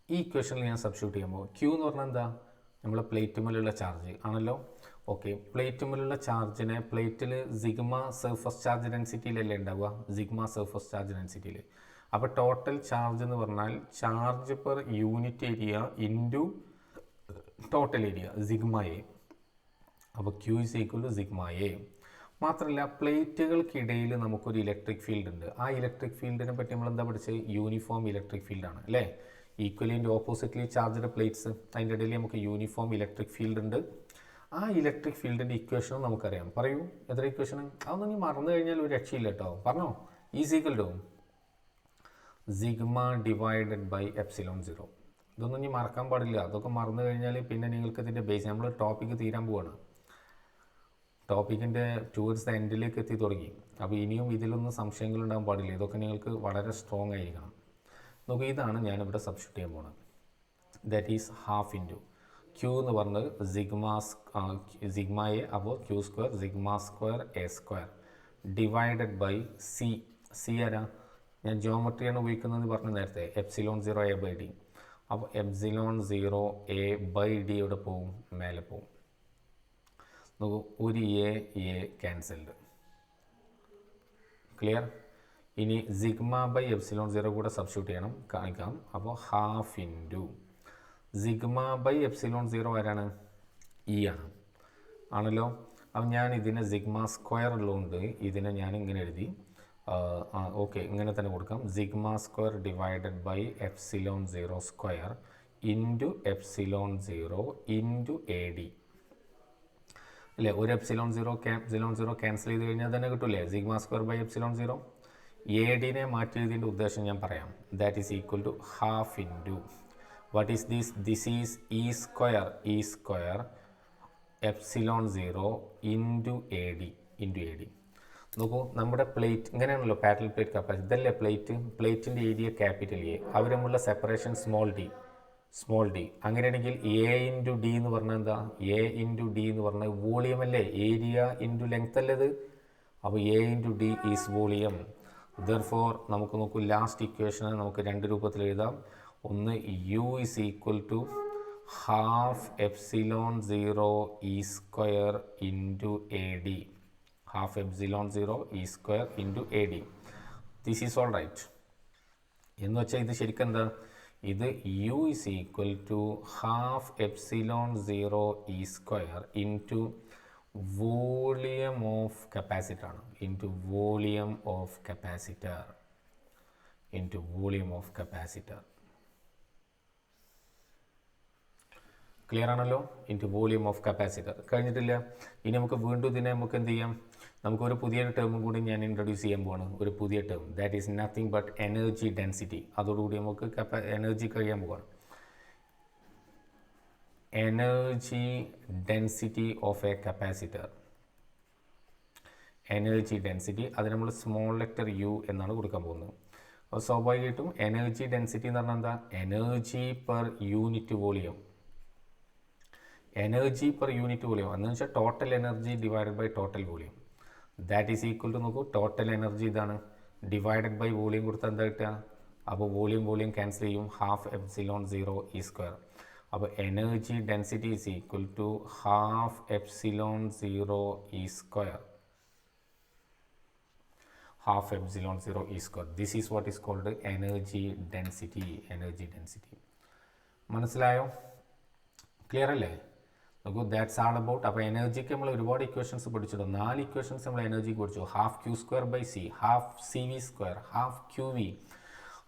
ഈ ഇക്വേഷനിൽ ഞാൻ സബ്സ്റ്റിറ്റ്യൂട്ട് ചെയ്യുമ്പോൾ ക്യൂ എന്ന് പറഞ്ഞാൽ എന്താ, നമ്മളെ പ്ലേറ്റുമേലുള്ള ചാർജ് ആണല്ലോ. ഓക്കെ, പ്ലേറ്റുമേലുള്ള ചാർജിനെ പ്ലേറ്റിൽ സിഗ്മ സർഫസ് ചാർജ് ഡെൻസിറ്റിയിലല്ലേ ഉണ്ടാവുക, സിഗ്മ സർഫസ് ചാർജ് ഡെൻസിറ്റിയിൽ. അപ്പോൾ ടോട്ടൽ ചാർജ് എന്ന് പറഞ്ഞാൽ charge per unit area into total area sigma A. അപ്പോൾ Q is equal to sigma A. മാത്രമല്ല പ്ലേറ്റുകൾക്കിടയിൽ നമുക്കൊരു ഇലക്ട്രിക് ഫീൽഡ് ഉണ്ട്. ആ ഇലക്ട്രിക് ഫീൽഡിനെ പറ്റി നമ്മൾ എന്താ പഠിച്ചത്, യൂണിഫോം ഇലക്ട്രിക് ഫീൽഡാണ് അല്ലേ. Equally and oppositely charged plates, അതിൻ്റെ ഇടയിൽ നമുക്ക് യൂണിഫോം ഇലക്ട്രിക് ഫീൽഡ് ഉണ്ട്. ആ ഇലക്ട്രിക് ഫീൽഡിൻ്റെ ഇക്വേഷനും നമുക്കറിയാം. പറയൂ, എത്ര ഇക്വേഷൻ? അതൊന്നും നീ മറന്നു കഴിഞ്ഞാൽ ഒരു രക്ഷയില്ല കേട്ടോ. പറഞ്ഞോ, is equal to sigma divided by epsilon 0. ഇതൊന്നും ഇനി മറക്കാൻ പാടില്ല. അതൊക്കെ മറന്നു കഴിഞ്ഞാൽ പിന്നെ നിങ്ങൾക്ക് ഇതിൻ്റെ ബേസ്, നമ്മൾ ടോപ്പിക്ക് തീരാൻ പോവാണ്, ടോപ്പിക്കിൻ്റെ ടുവേർഡ്സ് ദ എൻഡിലേക്ക് എത്തി തുടങ്ങി. അപ്പോൾ ഇനിയും ഇതിലൊന്നും സംശയങ്ങളുണ്ടാകാൻ പാടില്ല. ഇതൊക്കെ നിങ്ങൾക്ക് വളരെ സ്ട്രോങ് ആയിരിക്കണം. നോക്കൂ, ഇതാണ് ഞാനിവിടെ സബ്സ്റ്റിറ്റ്യൂട്ട് ചെയ്യാൻ പോകുന്നത്. That is half into Q എന്ന് പറഞ്ഞത് സിഗ്മ എ, അപ്പോൾ Q square sigma square A square divided by C. C ആരാ, ഞാൻ ജിയോമെട്രിയാണ് ഉപയോഗിക്കുന്നതെന്ന് പറഞ്ഞു നേരത്തെ. Epsilon 0 A by D. അപ്പോൾ എപ്സിലോൺ 0 എ ബൈ ഡി എവിടെ പോവും, മേലെ പോവും. നോക്കൂ, ഒരു എ ക്യാൻസൽഡ്. ക്ലിയർ? ഇനി സിഗ്മ ബൈ എപ്സിലോൺ 0 കൂടെ സബ്സ്റ്റിറ്റ്യൂട്ട് ചെയ്യണം, കാണിക്കാം. അപ്പോൾ half into sigma by epsilon 0 ആരാണ്, ഇ ആണ്, ആണല്ലോ. അപ്പം ഞാൻ ഇതിനെ സിഗ്മ സ്ക്വയർ ഉള്ളതുകൊണ്ട് ഇതിനെ ഞാൻ ഇങ്ങനെ എഴുതി. ഓക്കെ, ഇങ്ങനെ തന്നെ കൊടുക്കാം. Sigma square divided by epsilon 0 square into epsilon 0 into A D അല്ലേ. ഒരു എപ്സിലോൺ 0 ക്യാൻസൽ ചെയ്ത് കഴിഞ്ഞാൽ തന്നെ കിട്ടില്ലേ, sigma square by epsilon 0. A ഡിനെ മാറ്റി എഴുതിയതിൻ്റെ ഉദ്ദേശം ഞാൻ പറയാം. That is equal to half into what is this, this is E square epsilon 0 into A D. നോക്കൂ, നമ്മുടെ പ്ലേറ്റ് ഇങ്ങനെയാണല്ലോ, പാരലൽ പ്ലേറ്റ് കപ്പാസിറ്റി. ഇതല്ലേ പ്ലേറ്റിൻ്റെ ഏരിയ ക്യാപിറ്റൽ എ, അവർ തമ്മിലുള്ള സെപ്പറേഷൻ സ്മോൾ ഡി. അങ്ങനെയാണെങ്കിൽ എ ഇൻറ്റു ഡി എന്ന് പറഞ്ഞാൽ എന്താ, എ ഇൻറ്റു ഡി എന്ന് പറഞ്ഞാൽ വോളിയം അല്ലേ, ഏരിയ ഇൻറ്റു ലെങ്ത് അല്ലേ ഇത്. അപ്പോൾ A into D is volume. Therefore നമുക്ക് നോക്കൂ, ലാസ്റ്റ് ഇക്വേഷനെ നമുക്ക് രണ്ട് രൂപത്തിൽ എഴുതാം. ഒന്ന് U is equal to half epsilon 0 E square into A D. Half epsilon 0 E square into A D. This is all right. എന്ന് വെച്ചാൽ ഇത് ശരിക്കും എന്താ, ഇത് U is equal to half epsilon 0 E square into volume of capacitor ആണ്, into volume of capacitor. Clear ആണല്ലോ, into volume of capacitor. കഴിഞ്ഞിട്ടില്ല. ഇനി നമുക്ക് വീണ്ടും ഇതിനെ നമുക്ക് എന്ത് ചെയ്യാം, നമുക്കൊരു പുതിയൊരു ടേമും കൂടി ഞാൻ ഇൻട്രൊഡ്യൂസ് ചെയ്യാൻ പോവാണ്. ഒരു പുതിയ term, that is nothing but energy density. അതോടുകൂടി നമുക്ക് എനർജി കഴിയാൻ പോവാണ്. Energy density of A capacitor. Energy density അത് നമ്മൾ സ്മോൾ ലെറ്റർ യു എന്നാണ് കൊടുക്കാൻ പോകുന്നത്. അപ്പോൾ സ്വാഭാവികമായിട്ടും എനർജി ഡെൻസിറ്റി എന്ന് പറഞ്ഞാൽ എന്താ, എനർജി പെർ യൂണിറ്റ് വോളിയം. എന്ന് വെച്ചാൽ total energy divided by total volume. That is equal to, നോക്കൂ, ടോട്ടൽ എനർജി ഇതാണ്, ഡിവൈഡഡ് ബൈ വോളിയം കൊടുത്താൽ എന്താ കിട്ടുക. അപ്പോൾ വോളിയം ക്യാൻസൽ ചെയ്യും, ഹാഫ് എപ്സിലോൺ 0 ഇ സ്ക്വയർ. അപ്പോൾ energy density is equal to half epsilon 0 E square. This is what is called energy density. മനസ്സിലായോ? Clear അല്ലേ? നോക്കൂ, ദാറ്റ്സ് ആൾ അബൌട്ട്. അപ്പോൾ എനർജിക്ക് നമ്മൾ ഒരുപാട് ഇക്വേഷൻസ് പഠിച്ചിട്ടുണ്ട്. 4 ഇക്വേഷൻസ് നമ്മൾ എനർജിക്ക് പഠിച്ചു. Half Q square by C, half C V square, half Q V,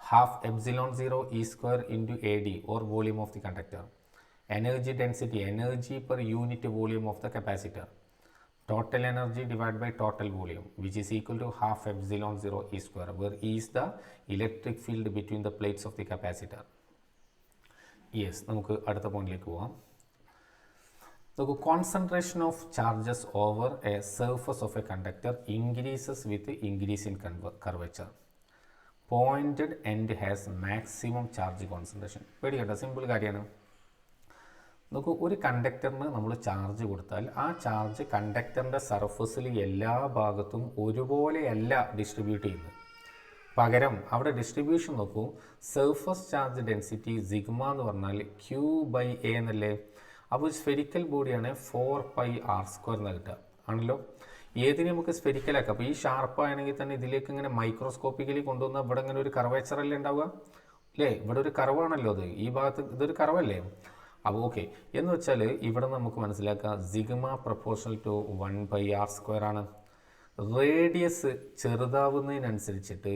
half epsilon 0 E square into A D or volume of the conductor. Energy density, energy per unit volume of the capacitor. Total energy divided by total volume, which is equal to half epsilon 0 E square, where E is the electric field between the plates of the capacitor. Yes, നമുക്ക് അടുത്ത പോയിന്റിലേക്ക് പോവാം. നമുക്ക് concentration of charges over a surface of a conductor increases with increase in curvature. Pointed end has maximum charge concentration. പേടിക്കണ്ട, simple കാര്യമാണ്. നോക്കൂ, ഒരു കണ്ടക്ടറിന് നമ്മൾ ചാർജ് കൊടുത്താൽ ആ ചാർജ് കണ്ടക്ടറിൻ്റെ സർഫസിൽ എല്ലാ ഭാഗത്തും ഒരുപോലെയല്ല ഡിസ്ട്രിബ്യൂട്ട് ചെയ്യുന്നത്. പകരം അവിടെ ഡിസ്ട്രിബ്യൂഷൻ നോക്കൂ, സർഫസ് ചാർജ് ഡെൻസിറ്റി സിഗ്മ എന്ന് പറഞ്ഞാൽ Q/A എന്നല്ലേ. അപ്പോൾ സ്ഫെരിക്കൽ ബോഡിയാണ് 4πr² എന്ന് കിട്ടുക ആണല്ലോ. ഏതിനെ നമുക്ക് സ്ഫെരിക്കലാക്കാം. അപ്പോൾ ഈ ഷാർപ്പാണെങ്കിൽ തന്നെ ഇതിലേക്ക് ഇങ്ങനെ മൈക്രോസ്കോപ്പിക്കലി കൊണ്ടുവന്നാൽ ഇവിടെ ഇങ്ങനെ ഒരു കർവേച്ചറല്ലേ ഉണ്ടാവുക അല്ലേ. ഇവിടെ ഒരു കർവാണല്ലോ അത്, ഈ ഭാഗത്ത് ഇതൊരു കർവല്ലേ. അപ്പോൾ ഓക്കെ എന്ന് വെച്ചാൽ ഇവിടെ നമുക്ക് മനസ്സിലാക്കാം സിഗ്മ പ്രൊപ്പോർഷണൽ ടു 1/r² ആണ്. റേഡിയസ് ചെറുതാവുന്നതിനനുസരിച്ചിട്ട്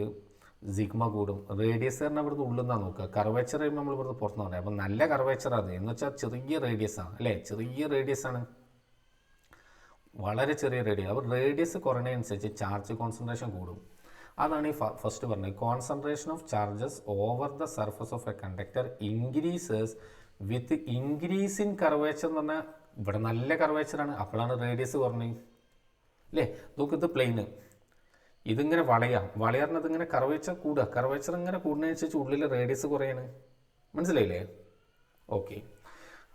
സിഗ്മ കൂടും. റേഡിയസ് പറഞ്ഞാൽ ഇവിടുന്ന് ഉള്ളിൽ നിന്നാണ് നോക്കുക, കർവേച്ചർ കഴിയുമ്പോൾ നമ്മൾ ഇവിടുന്ന് പുറത്തുനിന്ന് പറയാം. അപ്പം നല്ല കർവേച്ചർ അത് എന്ന് വെച്ചാൽ ചെറിയ റേഡിയസ് ആണ് അല്ലേ, ചെറിയ റേഡിയസ് ആണ്, വളരെ ചെറിയ റേഡിയസ്. അപ്പോൾ റേഡിയസ് കുറയുന്നതനുസരിച്ച് ചാർജ് കോൺസെൻട്രേഷൻ കൂടും. അതാണ് ഈ ഫസ്റ്റ് പറഞ്ഞത്. Concentration of charges over the surface of A conductor increases with increase in curvature എന്ന് പറഞ്ഞാൽ ഇവിടെ നല്ല കർവേച്ചറാണ്, അപ്പോഴാണ് റേഡിയസ് കുറഞ്ഞത് അല്ലേ. നോക്ക്, ഇത് പ്ലെയിന്, ഇതിങ്ങനെ വളയാറിനത് ഇങ്ങനെ കർവേച്ചർ കൂടുക, കർവേച്ചർ ഇങ്ങനെ കൂടുന്നതനുസരിച്ച് ഉള്ളിൽ റേഡിയസ് കുറയാണ്. മനസ്സിലായില്ലേ? ഓക്കെ.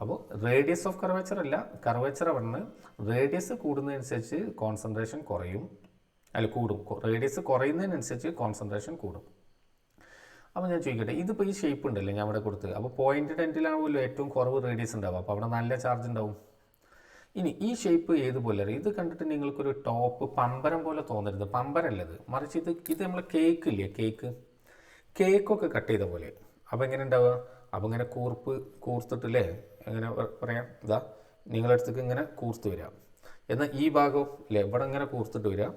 അപ്പോൾ റേഡിയസ് ഓഫ് കർവേച്ചർ അല്ല, കർവേച്ചർ പറഞ്ഞ് റേഡിയസ് കൂടുന്നതനുസരിച്ച് കോൺസെൻട്രേഷൻ കുറയും, അല്ല കൂടും. റേഡിയസ് കുറയുന്നതിനനുസരിച്ച് കോൺസെൻട്രേഷൻ കൂടും. അപ്പോൾ ഞാൻ ചോദിക്കട്ടെ, ഇതിപ്പോൾ ഈ ഷേപ്പ് ഉണ്ടല്ലോ ഞാൻ ഇവിടെ കൊടുത്ത്, അപ്പോൾ പോയിൻറ്റഡ് എൻഡിലാണല്ലോ ഏറ്റവും കുറവ് റേഡിയസ് ഉണ്ടാവും, അപ്പോൾ അവിടെ നല്ല ചാർജ് ഉണ്ടാവും. ഇനി ഈ ഷേപ്പ് ഏതുപോലെ അറിയാം, ഇത് കണ്ടിട്ട് നിങ്ങൾക്കൊരു ടോപ്പ് പമ്പരം പോലെ തോന്നരുത്, പമ്പരല്ലത്, മറിച്ച് ഇത് നമ്മൾ കേക്ക് ഇല്ലേ, കേക്കൊക്കെ കട്ട് ചെയ്ത പോലെ. അപ്പോൾ എങ്ങനെ ഉണ്ടാവുക, അപ്പോൾ ഇങ്ങനെ കൂർത്തിട്ടില്ലേ, എങ്ങനെ പറയാം, ഇതാ നിങ്ങളടുത്തേക്ക് ഇങ്ങനെ കൂർത്ത് വരാം. എന്നാൽ ഈ ഭാഗം ഇല്ലേ ഇവിടെ ഇങ്ങനെ കൂർത്തിട്ട് വരിക.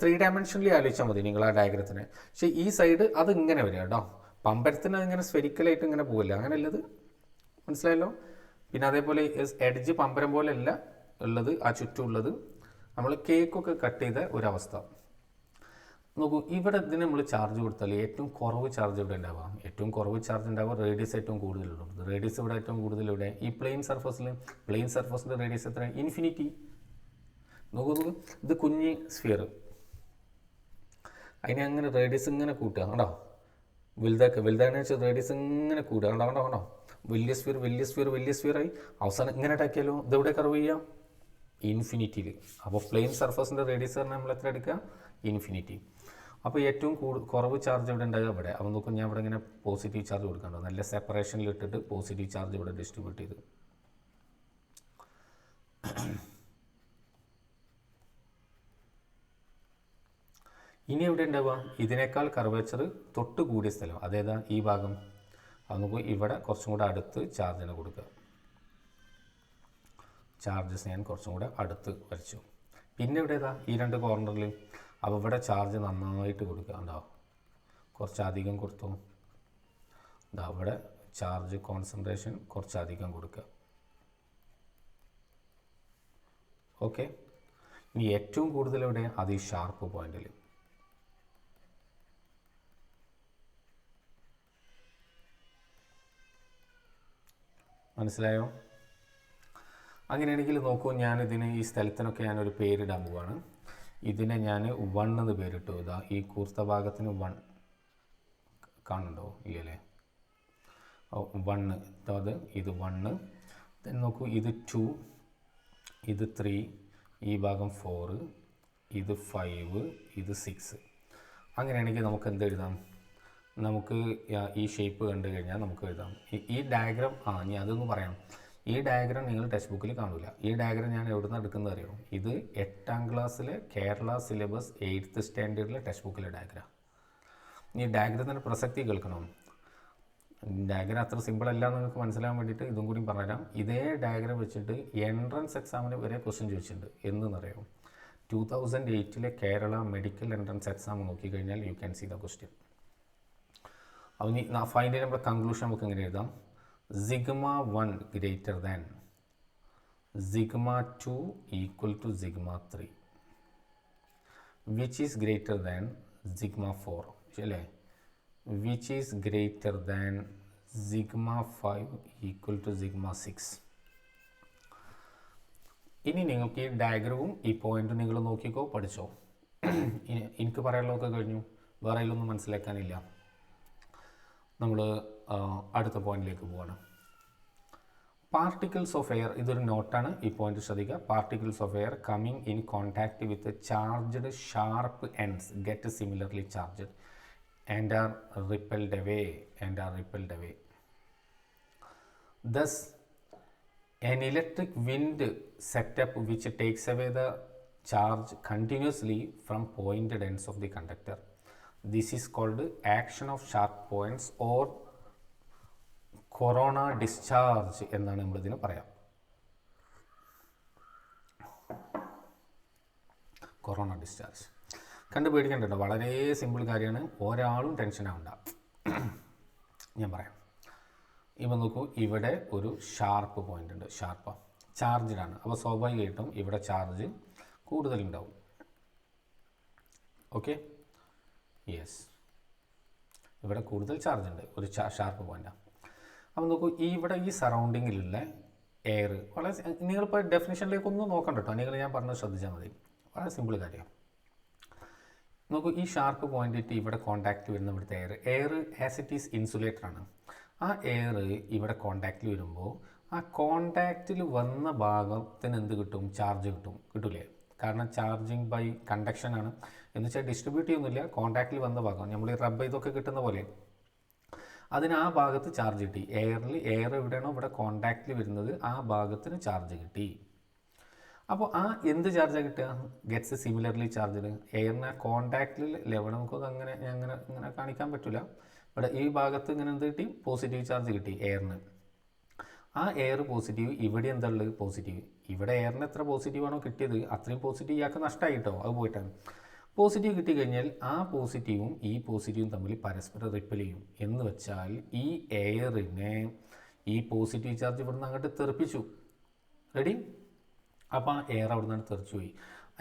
3 ഡയമെൻഷനിൽ ആലോചിച്ചാൽ മതി നിങ്ങൾ ആ ഡയഗ്രത്തിന്. പക്ഷേ ഈ സൈഡ് അത് ഇങ്ങനെ വരിക കേട്ടോ. പമ്പരത്തിന് അതിങ്ങനെ സ്ഫെരിക്കലായിട്ട് ഇങ്ങനെ പോകില്ല, അങ്ങനെയല്ലത്. മനസ്സിലായല്ലോ? പിന്നെ അതേപോലെ എഡ്ജ് പമ്പരം പോലെ അല്ല ഉള്ളത്, ആ ചുറ്റുമുള്ളത് നമ്മൾ കേക്കൊക്കെ കട്ട് ചെയ്ത ഒരവസ്ഥ. നോക്കൂ, ഇവിടെ ഇതിന് നമ്മൾ ചാർജ് കൊടുത്താൽ ഏറ്റവും കുറവ് ചാർജ് ഇവിടെ ഉണ്ടാവുക, ഏറ്റവും കുറവ് ചാർജ് ഉണ്ടാവുക റേഡിയസ് ഏറ്റവും കൂടുതലുള്ളത്. റേഡിയസ് ഇവിടെ ഏറ്റവും കൂടുതൽ ഇവിടെ ഈ പ്ലെയിൻ സർഫസിൻ്റെ റേഡിയസ് എത്ര? ഇൻഫിനിറ്റി. നോക്കൂ, ഇത് കുഞ്ഞ് സ്ഫിയർ, അതിനെ അങ്ങനെ റേഡിയസ് ഇങ്ങനെ കൂട്ടുക കേട്ടോ, വലുതാണെന്ന് വെച്ചാൽ റേഡിയസ് ഇങ്ങനെ കൂടുക കണ്ടോ. വലിയ സ്ഫിയറായി അവസാനം ഇങ്ങനെ ആക്കിയാലോ ഇതെവിടെ കർവ് ചെയ്യാം? ഇൻഫിനിറ്റിയിൽ. അപ്പോൾ പ്ലെയിൻ സർഫസിൻ്റെ റേഡിയസ് പറഞ്ഞാൽ നമ്മൾ എത്ര എടുക്കുക? ഇൻഫിനിറ്റി. അപ്പോൾ ഏറ്റവും കുറവ് ചാർജ് ഇവിടെ ഉണ്ടാകുക ഇവിടെ. അപ്പോൾ നോക്കും, ഞാൻ ഇവിടെ ഇങ്ങനെ പോസിറ്റീവ് ചാർജ് കൊടുക്കണ്ടോ, നല്ല സെപ്പറേഷനിൽ ഇട്ടിട്ട് പോസിറ്റീവ് ചാർജ് ഇവിടെ ഡിസ്ട്രിബ്യൂട്ട് ചെയ്ത്. ഇനി എവിടെ ഉണ്ടാവുക? ഇതിനേക്കാൾ കർവേച്ചർ തൊട്ട് കൂടിയ സ്ഥലം, അതേതാ? ഈ ഭാഗം. അത് നമുക്ക് ഇവിടെ കുറച്ചും കൂടെ അടുത്ത് ചാർജിന് കൊടുക്കുക. ചാർജസ് ഞാൻ കുറച്ചും കൂടെ അടുത്ത് വരച്ചു. പിന്നെ ഇവിടെ ഏതാ? ഈ 2 കോർണറിൽ. അപ്പോൾ ഇവിടെ ചാർജ് നന്നായിട്ട് കൊടുക്കുക. ഉണ്ടാവും, കുറച്ചധികം കൊടുത്തു. ഇതാ ഇവിടെ ചാർജ് കോൺസെൻട്രേഷൻ കുറച്ചധികം കൊടുക്കുക. ഓക്കെ. ഇനി ഏറ്റവും കൂടുതൽ എവിടെ? അത് ഈ ഷാർപ്പ് പോയിന്റിൽ. മനസ്സിലായോ? അങ്ങനെയാണെങ്കിൽ നോക്കൂ, ഞാനിതിന് ഈ സ്ഥലത്തിനൊക്കെ ഞാനൊരു പേരിടാൻ പോവാണ്. ഇതിനെ ഞാൻ 1 എന്ന് പേരിട്ടു. ഇതാ ഈ കൂർത്ത ഭാഗത്തിന് 1 കാണുന്നുണ്ടോ? ഇല്ലല്ലേ? 1. അത് ഇത് 1. നോക്കൂ, ഇത് 2, ഇത് 3, ഈ ഭാഗം 4, ഇത് 5, ഇത് 6. അങ്ങനെയാണെങ്കിൽ നമുക്ക് എന്ത് എഴുതാം? നമുക്ക് ഈ ഷേപ്പ് കണ്ടു കഴിഞ്ഞാൽ നമുക്ക് എഴുതാം. ഈ ഡയഗ്രാം ഞാൻ അതൊന്ന് പറയാം. ഈ ഡയഗ്രാം നിങ്ങൾ ടെക്സ്റ്റ് ബുക്കിൽ കാണില്ല. ഈ ഡയഗ്രാം ഞാൻ എവിടെ നിന്ന് എടുക്കുന്നത് അറിയോ? ഇത് 8ാം ക്ലാസ്സിലെ കേരള സിലബസ് 8th സ്റ്റാൻഡേർഡിലെ ടെക്സ്റ്റ് ബുക്കിലെ ഡയഗ്രാം. ഈ ഡയഗ്രത്തിൻ്റെ പ്രസക്തി കേൾക്കണം. ഡയഗ്രാം അത്ര സിമ്പിളല്ല എന്ന് നിങ്ങൾക്ക് മനസ്സിലാകാൻ വേണ്ടിയിട്ട് ഇതും കൂടി പറഞ്ഞുതരാം. ഇതേ ഡയഗ്രാം വെച്ചിട്ട് എൻട്രൻസ് എക്സാമിന് വരെ ക്വസ്റ്റ്യൻ ചോദിച്ചിട്ടുണ്ട്. എന്തെന്നറിയാം? 2008 കേരള മെഡിക്കൽ എൻട്രൻസ് എക്സാം നോക്കിക്കഴിഞ്ഞാൽ you can see the question. അപ്പോൾ ഫൈനലി നമ്മുടെ കൺക്ലൂഷൻ നമുക്ക് എങ്ങനെ എഴുതാം? Sigma 1 greater than sigma 2 equal to sigma 3 which is greater than sigma 4 അല്ലേ? Which is greater than sigma 5 equal to sigma 6. ഇനി നിങ്ങൾക്ക് ഈ ഡയഗ്രവും ഈ പോയിന്റും നിങ്ങൾ നോക്കിക്കോ, പഠിച്ചോ. എനിക്ക് പറയാനുള്ളതൊക്കെ കഴിഞ്ഞു, വേറെ അതിലൊന്നും മനസ്സിലാക്കാനില്ല. നമ്മൾ അടുത്ത പോയിന്റിലേക്ക് പോവാണ്. പാർട്ടിക്കിൾസ് ഓഫ് എയർ, ഇതൊരു നോട്ടാണ്, ഈ പോയിന്റ് ശ്രദ്ധിക്കുക. Particles of air coming in contact with charged sharp ends get similarly charged and are repelled away. Thus, an electric wind setup which takes away the charge continuously from pointed ends of the conductor. This is called action of sharp points or corona discharge എന്നാണ് നമ്മളിതിന് പറയാം. Corona discharge കണ്ടുപിടിക്കേണ്ടത് വളരെ simple കാര്യമാണ്, ഒരാളും tension ആവണ്ട. ഞാൻ പറയാം. ഇപ്പം നോക്കൂ, ഇവിടെ ഒരു ഷാർപ്പ് പോയിൻ്റ് ഉണ്ട്, ചാർജിലാണ്. അപ്പോൾ സ്വാഭാവികമായിട്ടും ഇവിടെ ചാർജ് കൂടുതലുണ്ടാവും. ഓക്കെ, യെസ്, ഇവിടെ കൂടുതൽ ചാർജ് ഉണ്ട്, ഒരു ഷാർപ്പ് പോയിൻ്റാണ്. അപ്പോൾ നോക്കൂ, ഇവിടെ ഈ സറൗണ്ടിങ്ങിലുള്ള എയർ വളരെ, നിങ്ങളിപ്പോൾ ഡെഫിനിഷനിലേക്ക് ഒന്നും നോക്കണ്ട കേട്ടോ, നിങ്ങൾ ഞാൻ പറഞ്ഞത് ശ്രദ്ധിച്ചാൽ മതി, വളരെ സിമ്പിൾ കാര്യം. നോക്കൂ, ഈ ഷാർപ്പ് പോയിൻ്റ് ഇവിടെ കോൺടാക്റ്റ് വരുന്ന ഇവിടുത്തെ എയർ ആസ് ഇറ്റ് ഈസ് ഇൻസുലേറ്ററാണ്. ആ എയർ ഇവിടെ കോൺടാക്റ്റിൽ വരുമ്പോൾ ആ കോൺടാക്റ്റിൽ വന്ന ഭാഗത്തിന് എന്ത് കിട്ടും? ചാർജ് കിട്ടൂലേ? കാരണം ചാർജിങ് ബൈ കണ്ടക്ഷനാണ്, എന്ന് വെച്ചാൽ ഡിസ്ട്രിബ്യൂട്ട് ചെയ്യുന്നില്ല. കോൺടാക്റ്റിൽ വന്ന ഭാഗം നമ്മൾ ഈ റബ്ബ് ഇതൊക്കെ കിട്ടുന്ന പോലെ അതിന് ആ ഭാഗത്ത് ചാർജ് കിട്ടി. എയർ എവിടെയാണോ ഇവിടെ കോൺടാക്റ്റിൽ വരുന്നത് ആ ഭാഗത്തിന് ചാർജ് കിട്ടി. അപ്പോൾ ആ എന്ത് ചാർജാണ് കിട്ടുക? Gets similarly charged. എയറിന് കോൺടാക്റ്റിൽ ലെവൽ നമുക്കത് ഇങ്ങനെ കാണിക്കാൻ പറ്റില്ല. ഇവിടെ ഈ ഭാഗത്ത് ഇങ്ങനെ എന്ത് കിട്ടി? പോസിറ്റീവ് ചാർജ് കിട്ടി എയറിന്. ആ എയർ പോസിറ്റീവ്, ഇവിടെ എന്താ ഉള്ളത്? പോസിറ്റീവ്. ഇവിടെ എയറിന് എത്ര പോസിറ്റീവാണോ കിട്ടിയത് അത്രയും പോസിറ്റീവ് ഇയാൾക്ക് നഷ്ടമായിട്ടോ, അത് പോയിട്ടാണ്. പോസിറ്റീവ് കിട്ടിക്കഴിഞ്ഞാൽ ആ പോസിറ്റീവും ഈ പോസിറ്റീവും തമ്മിൽ പരസ്പരം റിപ്പൽ ചെയ്യും. എന്ന് വെച്ചാൽ ഈ എയറിനെ ഈ പോസിറ്റീവ് ചാർജ് ഇവിടുന്ന് അങ്ങോട്ട് തെറിപ്പിച്ചു. റെഡി? അപ്പോൾ ആ എയർ അവിടെ നിന്നാണ് തെറിച്ചു പോയി.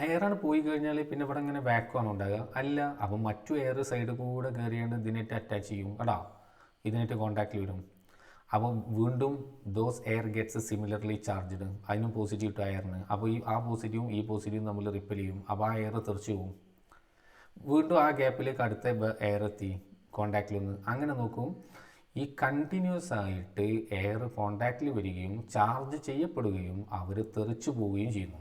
എയറാണ് പോയി കഴിഞ്ഞാൽ പിന്നെ ഇവിടെ ഇങ്ങനെ വാക്വമാണ് ഉണ്ടാകുക? അല്ല. അപ്പം മറ്റു എയർ സൈഡ് കൂടെ കയറിയാണ്ട് ഇതിനായിട്ട് അറ്റാച്ച് ചെയ്യും. എടാ, ഇതിനായിട്ട് കോൺടാക്റ്റിൽ വരും. അപ്പം വീണ്ടും those air gets similarly charged. അതിനും പോസിറ്റീവ് ടു എയറിന്. അപ്പോൾ ആ പോസിറ്റീവും ഈ പോസിറ്റീവും തമ്മിൽ റിപ്പൽ ചെയ്യും. അപ്പോൾ ആ എയർ തെറിച്ചു പോകും. വീണ്ടും ആ ഗ്യാപ്പിലേക്ക് അടുത്ത എയർ എത്തി കോൺടാക്റ്റിൽ നിന്ന്. അങ്ങനെ നോക്കും, ഈ കണ്ടിന്യൂസ് ആയിട്ട് എയർ കോൺടാക്റ്റിൽ വരികയും ചാർജ് ചെയ്യപ്പെടുകയും അവർ തെറിച്ചു പോവുകയും ചെയ്യുന്നു.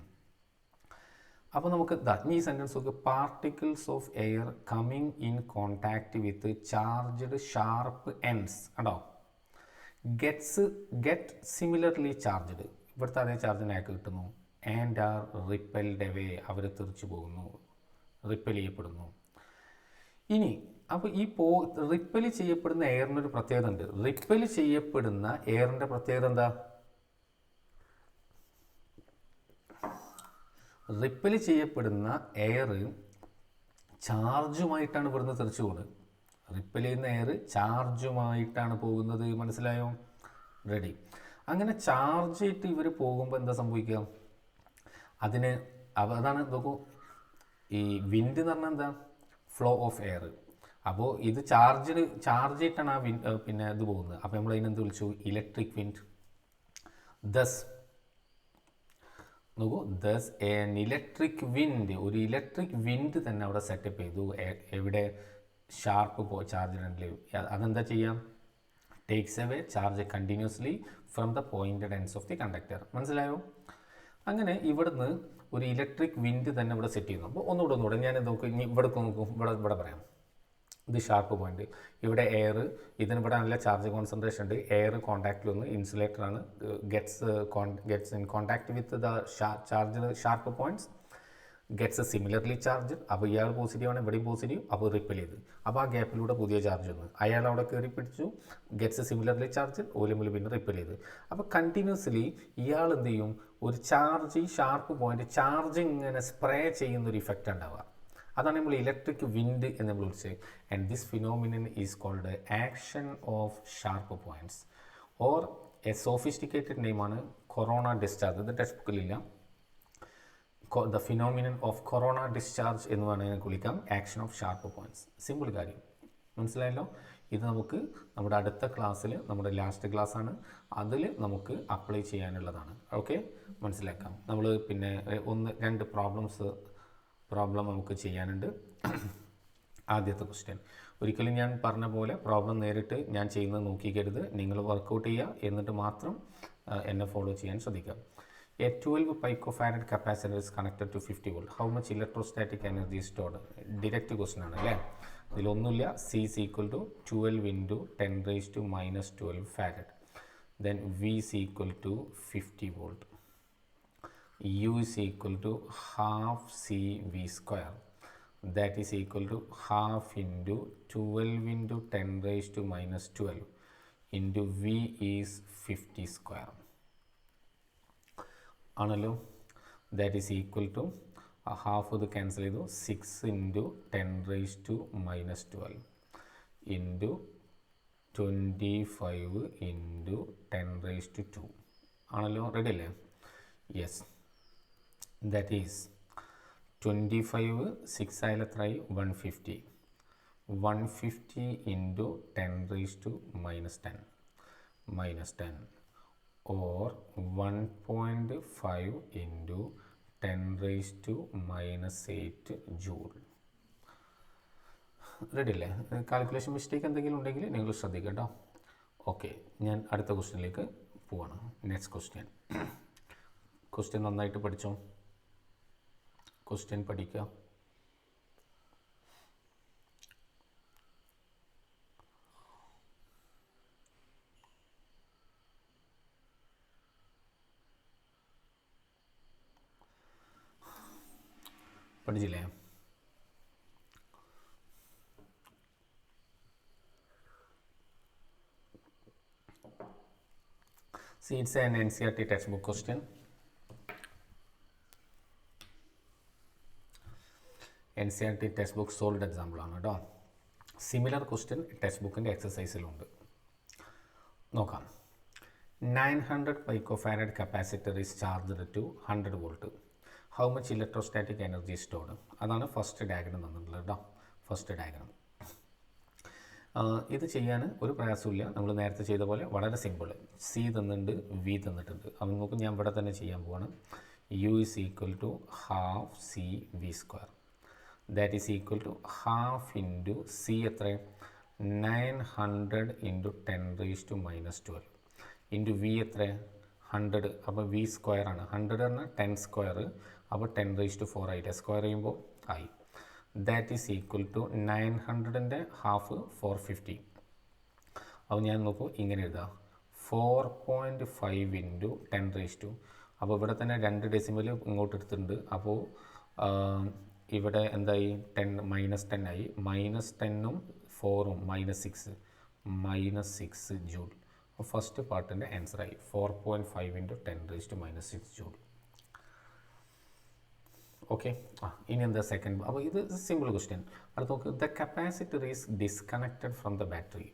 അപ്പോൾ നമുക്ക് ഈ സെൻറ്റൻസ് നോക്ക്. Particles of air coming in contact with charged sharp ends കണ്ടോ, ഗെറ്റ് സിമിലർലി ചാർജ്ഡ്. ഇവിടുത്തെ അതേ ചാർജിന് അയാൾക്ക് കിട്ടുന്നു. ആൻഡ് ആർ റിപ്പൽഡ് അവേ, അവർ തെറിച്ചു പോകുന്നു, റിപ്പൽ ചെയ്യപ്പെടുന്നു. ഇനി അപ്പോൾ ഈ റിപ്പൽ ചെയ്യപ്പെടുന്ന എയറിനൊരു പ്രത്യേകത ഉണ്ട്. റിപ്പൽ ചെയ്യപ്പെടുന്ന എയറിൻ്റെ പ്രത്യേകത എന്താ? റിപ്പൽ ചെയ്യപ്പെടുന്ന എയർ ചാർജുമായിട്ടാണ് ഇവിടുന്ന് തെറിച്ചു പോകുന്നത്. റിപ്പൽ ചെയ്യുന്ന എയർ ചാർജുമായിട്ടാണ് പോകുന്നത്. മനസ്സിലായോ? റെഡി? അങ്ങനെ ചാർജ് ചെയ്തിട്ട് ഇവർ പോകുമ്പോൾ എന്താ സംഭവിക്കുക? അതാണ് നോക്കൂ, ഈ വിൻഡ് എന്ന് പറഞ്ഞാൽ എന്താ? Flow of air. അപ്പോൾ ഇത് ചാർജ് ചെയ്തിട്ടാണ് ആ പിന്നെ ഇത് പോകുന്നത്. അപ്പോൾ നമ്മൾ അതിനെന്ത് വിളിച്ചു? Electric wind. നോക്കൂ, എൻ ഇലക്ട്രിക് വിൻഡ്, ഒരു ഇലക്ട്രിക് വിൻഡ് തന്നെ അവിടെ സെറ്റപ്പ് ചെയ്തു. എവിടെ? Sharp charge. അതെന്താ ചെയ്യാം? Takes away charge continuously from the pointed ends of the conductor. മനസ്സിലായോ? അങ്ങനെ ഇവിടുന്ന് ഒരു ഇലക്ട്രിക് വിൻഡ് തന്നെ ഇവിടെ സെറ്റ് ചെയ്യുന്നു. അപ്പോൾ ഒന്നുകൂടെ ഞാൻ നോക്കും, ഇനി ഇവിടെ പറയാം. ഇത് ഷാർപ്പ് പോയിന്റ്. ഇവിടെ എയർ, ഇതിനിവിടെ നല്ല ചാർജ് കോൺസെൻട്രേഷൻ ഉണ്ട്. എയർ കോൺടാക്റ്റിൽ ഒന്ന് ഇൻസുലേറ്ററാണ്, gets in contact with the charge sharp points, gets similarly charge. അപ്പോൾ ഇയാൾ പോസിറ്റീവാണ്, ഇവിടെയും പോസിറ്റീവ്. അപ്പോൾ റിപ്പൽ ചെയ്ത്, അപ്പോൾ ആ ഗ്യാപ്പിലൂടെ പുതിയ ചാർജ് വന്നു. അയാൾ അവിടെ കയറി പിടിച്ചു, ഗെറ്റ്സ് സിമിലർലി ചാർജ്, ഓലിമിൽ പിന്നെ റിപ്പൽ ചെയ്ത്. അപ്പോൾ കണ്ടിന്യൂസ്ലി ഇയാൾ എന്ത് ചെയ്യും? ഒരു ചാർജ്, ഈ ഷാർപ്പ് പോയിന്റ് ചാർജ് ഇങ്ങനെ സ്പ്രേ ചെയ്യുന്നൊരു ഇഫക്റ്റ് ഉണ്ടാവുക. അതാണ് നമ്മൾ ഇലക്ട്രിക് വിൻഡ് എന്ന് നമ്മൾ വിളിച്ചത്. And this phenomenon is called action of sharp points or a sophisticated നെയിമാണ് കൊറോണ ഡിസ്ചാർജ്. ഇത് ടെക്സ്റ്റ് ബുക്കിലില്ല. The phenomenon of corona discharge എന്ന് വേണമെങ്കിൽ വിളിക്കാം. Action of sharp points. Simple കാര്യം, മനസ്സിലായല്ലോ? ഇത് നമുക്ക് നമ്മുടെ അടുത്ത ക്ലാസ്സിൽ, നമ്മുടെ ലാസ്റ്റ് ക്ലാസ്സാണ്, അതിൽ നമുക്ക് അപ്ലൈ ചെയ്യാനുള്ളതാണ്. ഓക്കെ, മനസ്സിലാക്കാം. നമ്മൾ പിന്നെ 1-2 പ്രോബ്ലം നമുക്ക് ചെയ്യാനുണ്ട്. ആദ്യത്തെ ക്വസ്റ്റ്യൻ, ഒരിക്കലും ഞാൻ പറഞ്ഞ പോലെ പ്രോബ്ലം നേരിട്ട് ഞാൻ ചെയ്യുന്നത് നോക്കിക്കരുത്. നിങ്ങൾ വർക്കൗട്ട് ചെയ്യുക, എന്നിട്ട് മാത്രം എന്നെ ഫോളോ ചെയ്യാൻ ശ്രദ്ധിക്കുക. A 12 picofarad capacitor is connected to 50 volt. How much electrostatic energy is stored? Direct question ആണ് അല്ലേ. ഇതിലൊന്നുമില്ല. C is equal to 12 into 10 raised to minus 12 farad. Then V is equal to 50 volt. U is equal to half CV square. That is equal to half into 12 into 10 raised to minus 12 into V is 50 square. ആണല്ലോ. That is equal to half ഇത് cancel ചെയ്തു 6 into 10 raise to minus 12 into 25 into 10 raise to 2 ആണല്ലോ. Ready അല്ലേ? Yes. That is 25 6 ആയാലും എത്രയായി 150 150 into 10 raise to minus 10 or 1.5 into 10 raised to minus 8 joule. Ready അല്ലേ? Calculation mistake എന്തെങ്കിലും ഉണ്ടെങ്കിൽ നിങ്ങൾ ശ്രദ്ധിക്കുക കേട്ടോ. ഓക്കെ, ഞാൻ അടുത്ത ക്വസ്റ്റ്യനിലേക്ക് പോവാണ്. നെക്സ്റ്റ് ക്വസ്റ്റ്യൻ നന്നായിട്ട് പഠിച്ചോ. ക്വസ്റ്റ്യൻ പഠിക്കുക. പഠിച്ചില്ലേ? See, it's an NCERT textbook question. NCERT textbook solved example ആണ് കേട്ടോ. സിമിലർ ക്വസ്റ്റ്യൻ ടെക്സ്റ്റ് ബുക്കിൻ്റെ എക്സസൈസിലുണ്ട്. നോക്കാം. 900 picofarad capacitor is charged to 100 volt. How much electrostatic energy stored? അതാണ് ഫസ്റ്റ് ഡയഗ്രം തന്നിട്ടുള്ളത് കേട്ടോ. ഫസ്റ്റ് ഡയഗ്രം ഇത് ചെയ്യാൻ ഒരു പ്രയാസമില്ല. നമ്മൾ നേരത്തെ ചെയ്ത പോലെ വളരെ സിമ്പിൾ. സി തന്നിട്ടുണ്ട്, വി തന്നിട്ടുണ്ട്. അപ്പം നമുക്ക് ഞാൻ ഇവിടെ തന്നെ ചെയ്യാൻ പോവാണ്. U is equal to half C V square. That is equal to half into C എത്ര 900 into 10 raise to minus 12 into V എത്ര 100. അപ്പോൾ വി സ്ക്വയർ ആണ്. 100 പറഞ്ഞാൽ 10 സ്ക്വയർ. അപ്പോൾ 10 റേസ് ടു 4 ആയിട്ട് സ്ക്വയർ ചെയ്യുമ്പോൾ ആയി. ദാറ്റ് ഈസ് ഈക്വൽ ടു 900ൻ്റെ ഹാഫ് 450. അപ്പോൾ ഞാൻ നോക്കൂ, ഇങ്ങനെ എഴുതാം 4.5 ഇൻറ്റു 10 റേസ് ടു. അപ്പോൾ ഇവിടെ തന്നെ 2 ഡെസിമൽ ഇങ്ങോട്ട് എടുത്തിട്ടുണ്ട്. അപ്പോൾ ഇവിടെ എന്തായി 10 മൈനസ് 10 ആയി. മൈനസ് 10ഉം 4ഉം മൈനസ് 6 ജൂൾ. ഫസ്റ്റ് പാർട്ടിൻ്റെ ആൻസറായി 4.5 into 10 raise to minus 6 joule. Okay, ഇനി എന്താ സെക്കൻഡ്? അപ്പോൾ ഇത് സിമ്പിൾ ക്വസ്റ്റ്യൻ. അത് നോക്ക്. The capacitor is disconnected from the battery.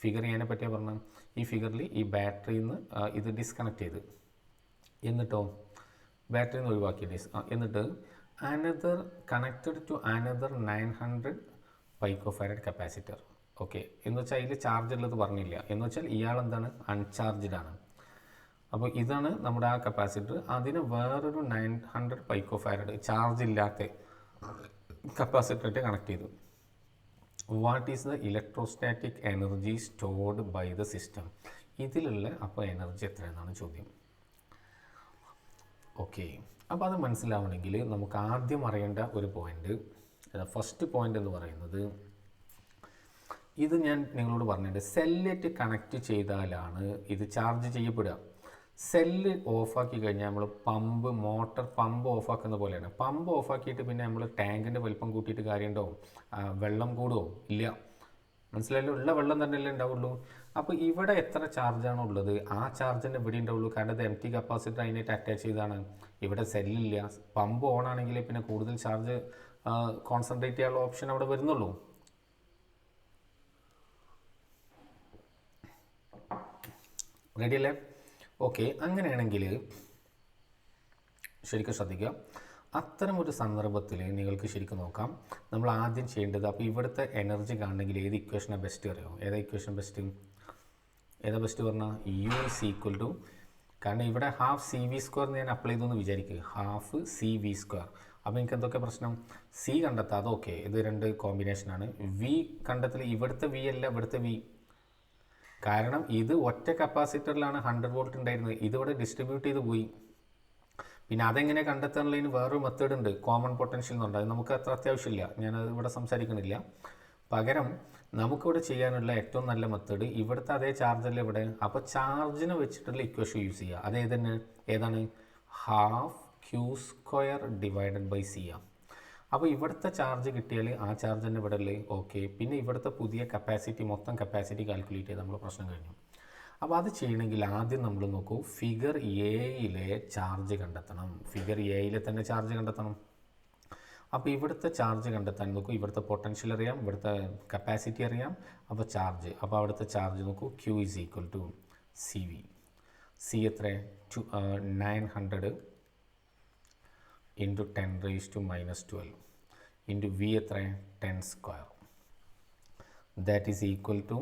Figure ചെയ്യാനെ പറ്റിയാൽ പറഞ്ഞാൽ ഈ ഫിഗറിൽ ഈ ബാറ്ററിയിൽ നിന്ന് ഇത് ഡിസ്കണക്ട് ചെയ്ത്, എന്നിട്ടോ ബാറ്ററിയിൽ നിന്ന് ഒഴിവാക്കിയിട്ട് എന്നിട്ട് another connected to another 900 picofarad capacitor. Okay, എന്ന് വെച്ചാൽ അതിൽ ചാർജ് ഉള്ളത് പറഞ്ഞില്ല. എന്ന് വെച്ചാൽ ഇയാളെന്താണ് അൺചാർജ്ഡ് ആണ്. അപ്പോൾ ഇതാണ് നമ്മുടെ ആ കപ്പാസിറ്റർ. അതിന് വേറൊരു 900 picofarad ചാർജ് ഇല്ലാത്ത കപ്പാസിറ്ററായിട്ട് കണക്ട് ചെയ്തു. What is the electrostatic energy stored by the system? ഇതിലുള്ള അപ്പോൾ എനർജി എത്രയെന്നാണ് ചോദ്യം. ഓക്കെ, അപ്പോൾ അത് മനസ്സിലാവണമെങ്കിൽ നമുക്ക് ആദ്യം അറിയേണ്ട ഒരു പോയിൻ്റ്, ഫസ്റ്റ് പോയിൻ്റ് എന്ന് പറയുന്നത്, ഇത് ഞാൻ നിങ്ങളോട് പറഞ്ഞിട്ടുണ്ട്, സെല്ലിട്ട് കണക്റ്റ് ചെയ്താലാണ് ഇത് ചാർജ് ചെയ്യപ്പെടുക. സെല്ല് ഓഫാക്കി കഴിഞ്ഞാൽ നമ്മൾ മോട്ടർ പമ്പ് ഓഫാക്കുന്ന പോലെയാണ്. പമ്പ് ഓഫാക്കിയിട്ട് പിന്നെ നമ്മൾ ടാങ്കിൻ്റെ വലിപ്പം കൂട്ടിയിട്ട് കാര്യമുണ്ടാവും? വെള്ളം കൂടുമോ? ഇല്ല. മനസ്സിലായല്ലോ? ഉള്ള വെള്ളം തന്നെയല്ലേ ഉണ്ടാവുള്ളൂ. അപ്പോൾ ഇവിടെ എത്ര ചാർജാണോ ഉള്ളത് ആ ചാർജിൻ്റെ ഇവിടെ ഉണ്ടാവുള്ളൂ. കാരണം അത് എംറ്റി കപ്പാസിറ്റർ അതിനായിട്ട് അറ്റാച്ച് ചെയ്താണ്. ഇവിടെ സെല്ലില്ല. പമ്പ് ഓൺ ആണെങ്കിൽ പിന്നെ കൂടുതൽ ചാർജ് കോൺസെൻട്രേറ്റ് ചെയ്യാനുള്ള ഓപ്ഷൻ അവിടെ വരുന്നുള്ളൂ. റെഡി അല്ലേ? ഓക്കെ, അങ്ങനെയാണെങ്കിൽ ശരിക്കും ശ്രദ്ധിക്കുക. അത്തരമൊരു സന്ദർഭത്തിൽ നിങ്ങൾക്ക് ശരിക്കും നോക്കാം. നമ്മൾ ആദ്യം ചെയ്യേണ്ടത്, അപ്പോൾ ഇവിടുത്തെ എനർജി കാണണമെങ്കിൽ ഏത് ഇക്വേഷനാണ് ബെസ്റ്റ് അറിയോ? ഏതാ ഇക്വേഷൻ ബെസ്റ്റ്? ഏതാ ബെസ്റ്റ് പറഞ്ഞാൽ യു ഇസ് ഈക്വൽ ടു, കാരണം ഇവിടെ ഹാഫ് സി വി സ്ക്വയർ ഞാൻ അപ്ലൈ ചെയ്തെന്ന് വിചാരിക്കുക, ഹാഫ് സി വി സ്ക്വയർ. അപ്പോൾ എനിക്ക് എന്തൊക്കെ പ്രശ്നം? സി കണ്ടെത്താം, അതൊക്കെ ഇത് രണ്ട് കോമ്പിനേഷനാണ്. വി കണ്ടെത്തൽ ഇവിടുത്തെ വി അല്ല, ഇവിടുത്തെ വി കാരണം ഇത് ഒറ്റ കപ്പാസിറ്ററിലാണ് 100 വോൾട്ട് ഉണ്ടായിരുന്നത്, ഇതിവിടെ ഡിസ്ട്രിബ്യൂട്ട് ചെയ്ത് പോയി. പിന്നെ അതെങ്ങനെ കണ്ടെത്താനുള്ളതിന് വേറൊരു മെത്തേഡ് ഉണ്ട്, കോമൺ പൊട്ടൻഷ്യൽ എന്നുണ്ട്. അത് നമുക്ക് അത്ര അത്യാവശ്യമില്ല, ഞാനത് ഇവിടെ സംസാരിക്കണില്ല. പകരം നമുക്കിവിടെ ചെയ്യാനുള്ള ഏറ്റവും നല്ല മെത്തേഡ് ഇവിടുത്തെ അതേ ചാർജല്ലേ ഇവിടെ, അപ്പോൾ ചാർജിനെ വെച്ചിട്ടുള്ള ഇക്വേഷൻ യൂസ് ചെയ്യുക. അത് ഏതാണ് half Q square divided by C ആണ്. അപ്പോൾ ഇവിടുത്തെ ചാർജ് കിട്ടിയാൽ ആ ചാർജ് തന്നെ ഇവിടെ ഉള്ളത്. ഓക്കെ, പിന്നെ ഇവിടുത്തെ പുതിയ കപ്പാസിറ്റി, മൊത്തം കപ്പാസിറ്റി കാൽക്കുലേറ്റ് ചെയ്ത് നമ്മൾ പ്രശ്നം കഴിഞ്ഞു. അപ്പോൾ അത് ചെയ്യണമെങ്കിൽ ആദ്യം നമ്മൾ നോക്കൂ, ഫിഗർ എയിലെ ചാർജ് കണ്ടെത്തണം. ഫിഗർ എയിലെ തന്നെ ചാർജ് കണ്ടെത്തണം. അപ്പോൾ ഇവിടുത്തെ ചാർജ് കണ്ടെത്താൻ നോക്കൂ, ഇവിടുത്തെ പൊട്ടൻഷ്യൽ അറിയാം, ഇവിടുത്തെ കപ്പാസിറ്റി അറിയാം, അപ്പോൾ ചാർജ്. അപ്പോൾ അവിടുത്തെ ചാർജ് നോക്കൂ, Q is equal to C V. C എത്ര 900 ഇൻറ്റു 10⁻⁻12 ഇൻറ്റു വി എത്ര 10 square. That is equal to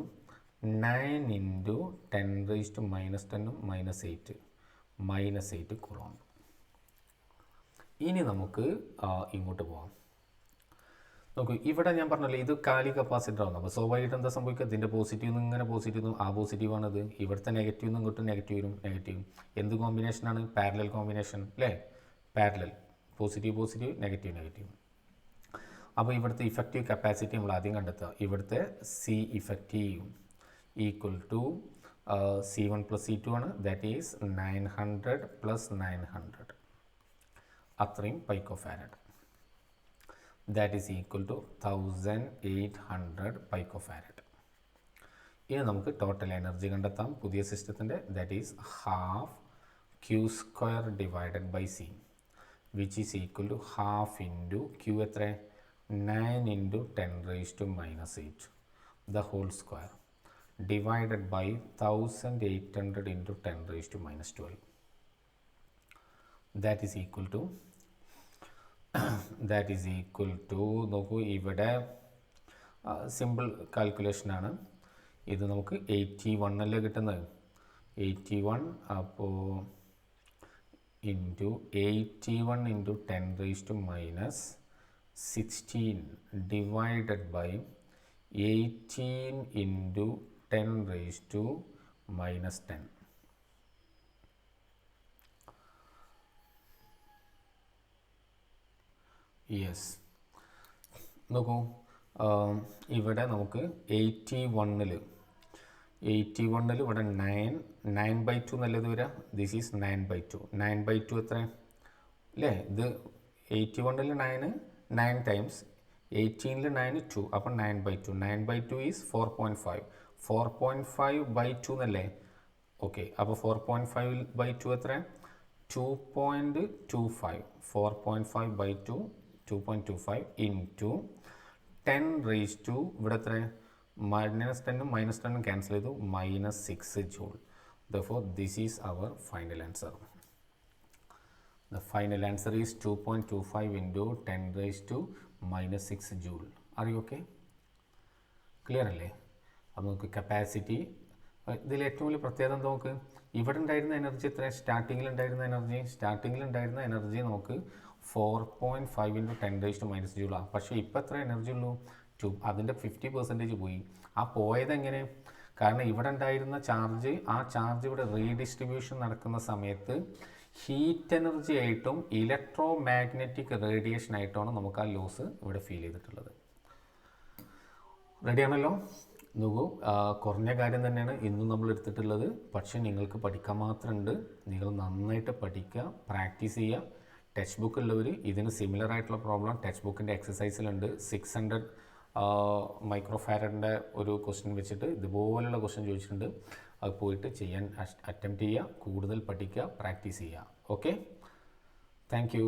9 into 10⁻10 -8 coulomb. ഇനി നമുക്ക് ഇങ്ങോട്ട് പോകാം. നോക്കൂ, ഇവിടെ ഞാൻ പറഞ്ഞല്ലോ ഇത് കാലി കപ്പാസിറ്റർ ആണ്. അപ്പോൾ സ്വാഭാവികമായിട്ട് എന്താ സംഭവിക്കുക, ഇതിൻ്റെ പോസിറ്റീവ് നിന്ന് ഇങ്ങനെ പോസിറ്റീവ്, ആ പോസിറ്റീവാണിത്. ഇവിടുത്തെ നെഗറ്റീവ് നിന്ന് ഇങ്ങോട്ട് നെഗറ്റീവ് വരും, നെഗറ്റീവ്. എന്ത് കോമ്പിനേഷനാണ്? പാരലൽ കോമ്പിനേഷൻ അല്ലേ, പാരലൽ. Positive negative. അപ്പോൾ ഇവിടുത്തെ ഇഫക്റ്റീവ് കപ്പാസിറ്റി നമ്മൾ ആദ്യം കണ്ടെത്തുക. ഇവിടുത്തെ C effective equal to C1 + C2 ആണ്. ദാറ്റ് ഈസ് 900 + 900, അത്രയും picofarad. That is equal to 1800 picofarad. ഇനി നമുക്ക് ടോട്ടൽ എനർജി കണ്ടെത്താം പുതിയ സിസ്റ്റത്തിൻ്റെ. That is half Q square divided by C, which is equal to half into Q എത്ര 9 into 10⁻⁻8 the whole square divided by 1800 into 10⁻12. That is equal to നോക്കൂ, ഇവിടെ simple calculation ആണ്. ഇത് നമുക്ക് 81 അല്ലേ കിട്ടുന്നത്, 81 അപ്പോൾ into 81 into 10⁻16 divided by 18 into 10⁻10. Yes, നോക്കൂ, ഇവിടെ നമുക്ക് 81-ൽ ഇവിടെ 9/2 നല്ലത് വരിക. This is 9/2. 9/2 എത്ര അല്ലേ, ഇത് 81-ൽ 9 ടൈംസ് 18-ൽ 9 2, അപ്പം 9/2. 9/2 ഈസ് 4.5. 4.5/2 എന്നല്ലേ. ഓക്കെ, അപ്പോൾ 4.5/2 എത്ര 2.25. 4.5/2 2.25 ഇൻറ്റു 10⁻, ഇവിടെ എത്ര -10ഉം -10ഉം ക്യാൻസൽ ചെയ്തു, -6 joule. Therefore this is our final answer. The final answer is 2.25 into 10⁻⁻6 joule. Are you okay? Clear അല്ലേ? അപ്പോൾ നമുക്ക് കപ്പാസിറ്റി, ഇതിൽ ഏറ്റവും വലിയ പ്രത്യേകത എന്താ, നമുക്ക് ഇവിടെ ഉണ്ടായിരുന്ന എനർജി എത്ര, സ്റ്റാർട്ടിങ്ങിൽ ഉണ്ടായിരുന്ന എനർജി നമുക്ക് 4.5 into 10⁻⁻6 ജൂളാണ്. പക്ഷേ ഇപ്പോൾ എത്ര എനർജി ഉള്ളൂ, 2. അതിൻ്റെ 50% പോയി. ആ പോയത് എങ്ങനെ, കാരണം ഇവിടെ ഉണ്ടായിരുന്ന ചാർജ്, ആ ചാർജ് ഇവിടെ റീഡിസ്ട്രിബ്യൂഷൻ നടക്കുന്ന സമയത്ത് ഹീറ്റ് എനർജി ആയിട്ടും ഇലക്ട്രോ മാഗ്നറ്റിക് റേഡിയേഷൻ ആയിട്ടാണ് നമുക്ക് ആ ലോസ് ഇവിടെ ഫീൽ ചെയ്തിട്ടുള്ളത്. റെഡിയാണല്ലോ? നോക്കൂ, കുറഞ്ഞ കാര്യം തന്നെയാണ് ഇന്നും നമ്മൾ എടുത്തിട്ടുള്ളത്. പക്ഷേ നിങ്ങൾക്ക് പഠിക്കാൻ മാത്രമുണ്ട്. നിങ്ങൾ നന്നായിട്ട് പഠിക്കുക, പ്രാക്ടീസ് ചെയ്യുക. ടെക്സ്റ്റ് ബുക്ക് ഉള്ളവർ ഇതിന് സിമിലർ ആയിട്ടുള്ള പ്രോബ്ലം ടെക്സ്റ്റ് ബുക്കിൻ്റെ എക്സസൈസിലുണ്ട്. 600 മൈക്രോഫാരഡിൻ്റെ ഒരു ക്വസ്റ്റ്യൻ വെച്ചിട്ട് ഇതുപോലുള്ള ക്വസ്റ്റ്യൻ ചോദിച്ചിട്ടുണ്ട്. അത് പോയിട്ട് ചെയ്യാൻ അറ്റംപ്റ്റ് ചെയ്യുക, കൂടുതൽ പഠിക്കുക, പ്രാക്ടീസ് ചെയ്യുക. Okay, thank you.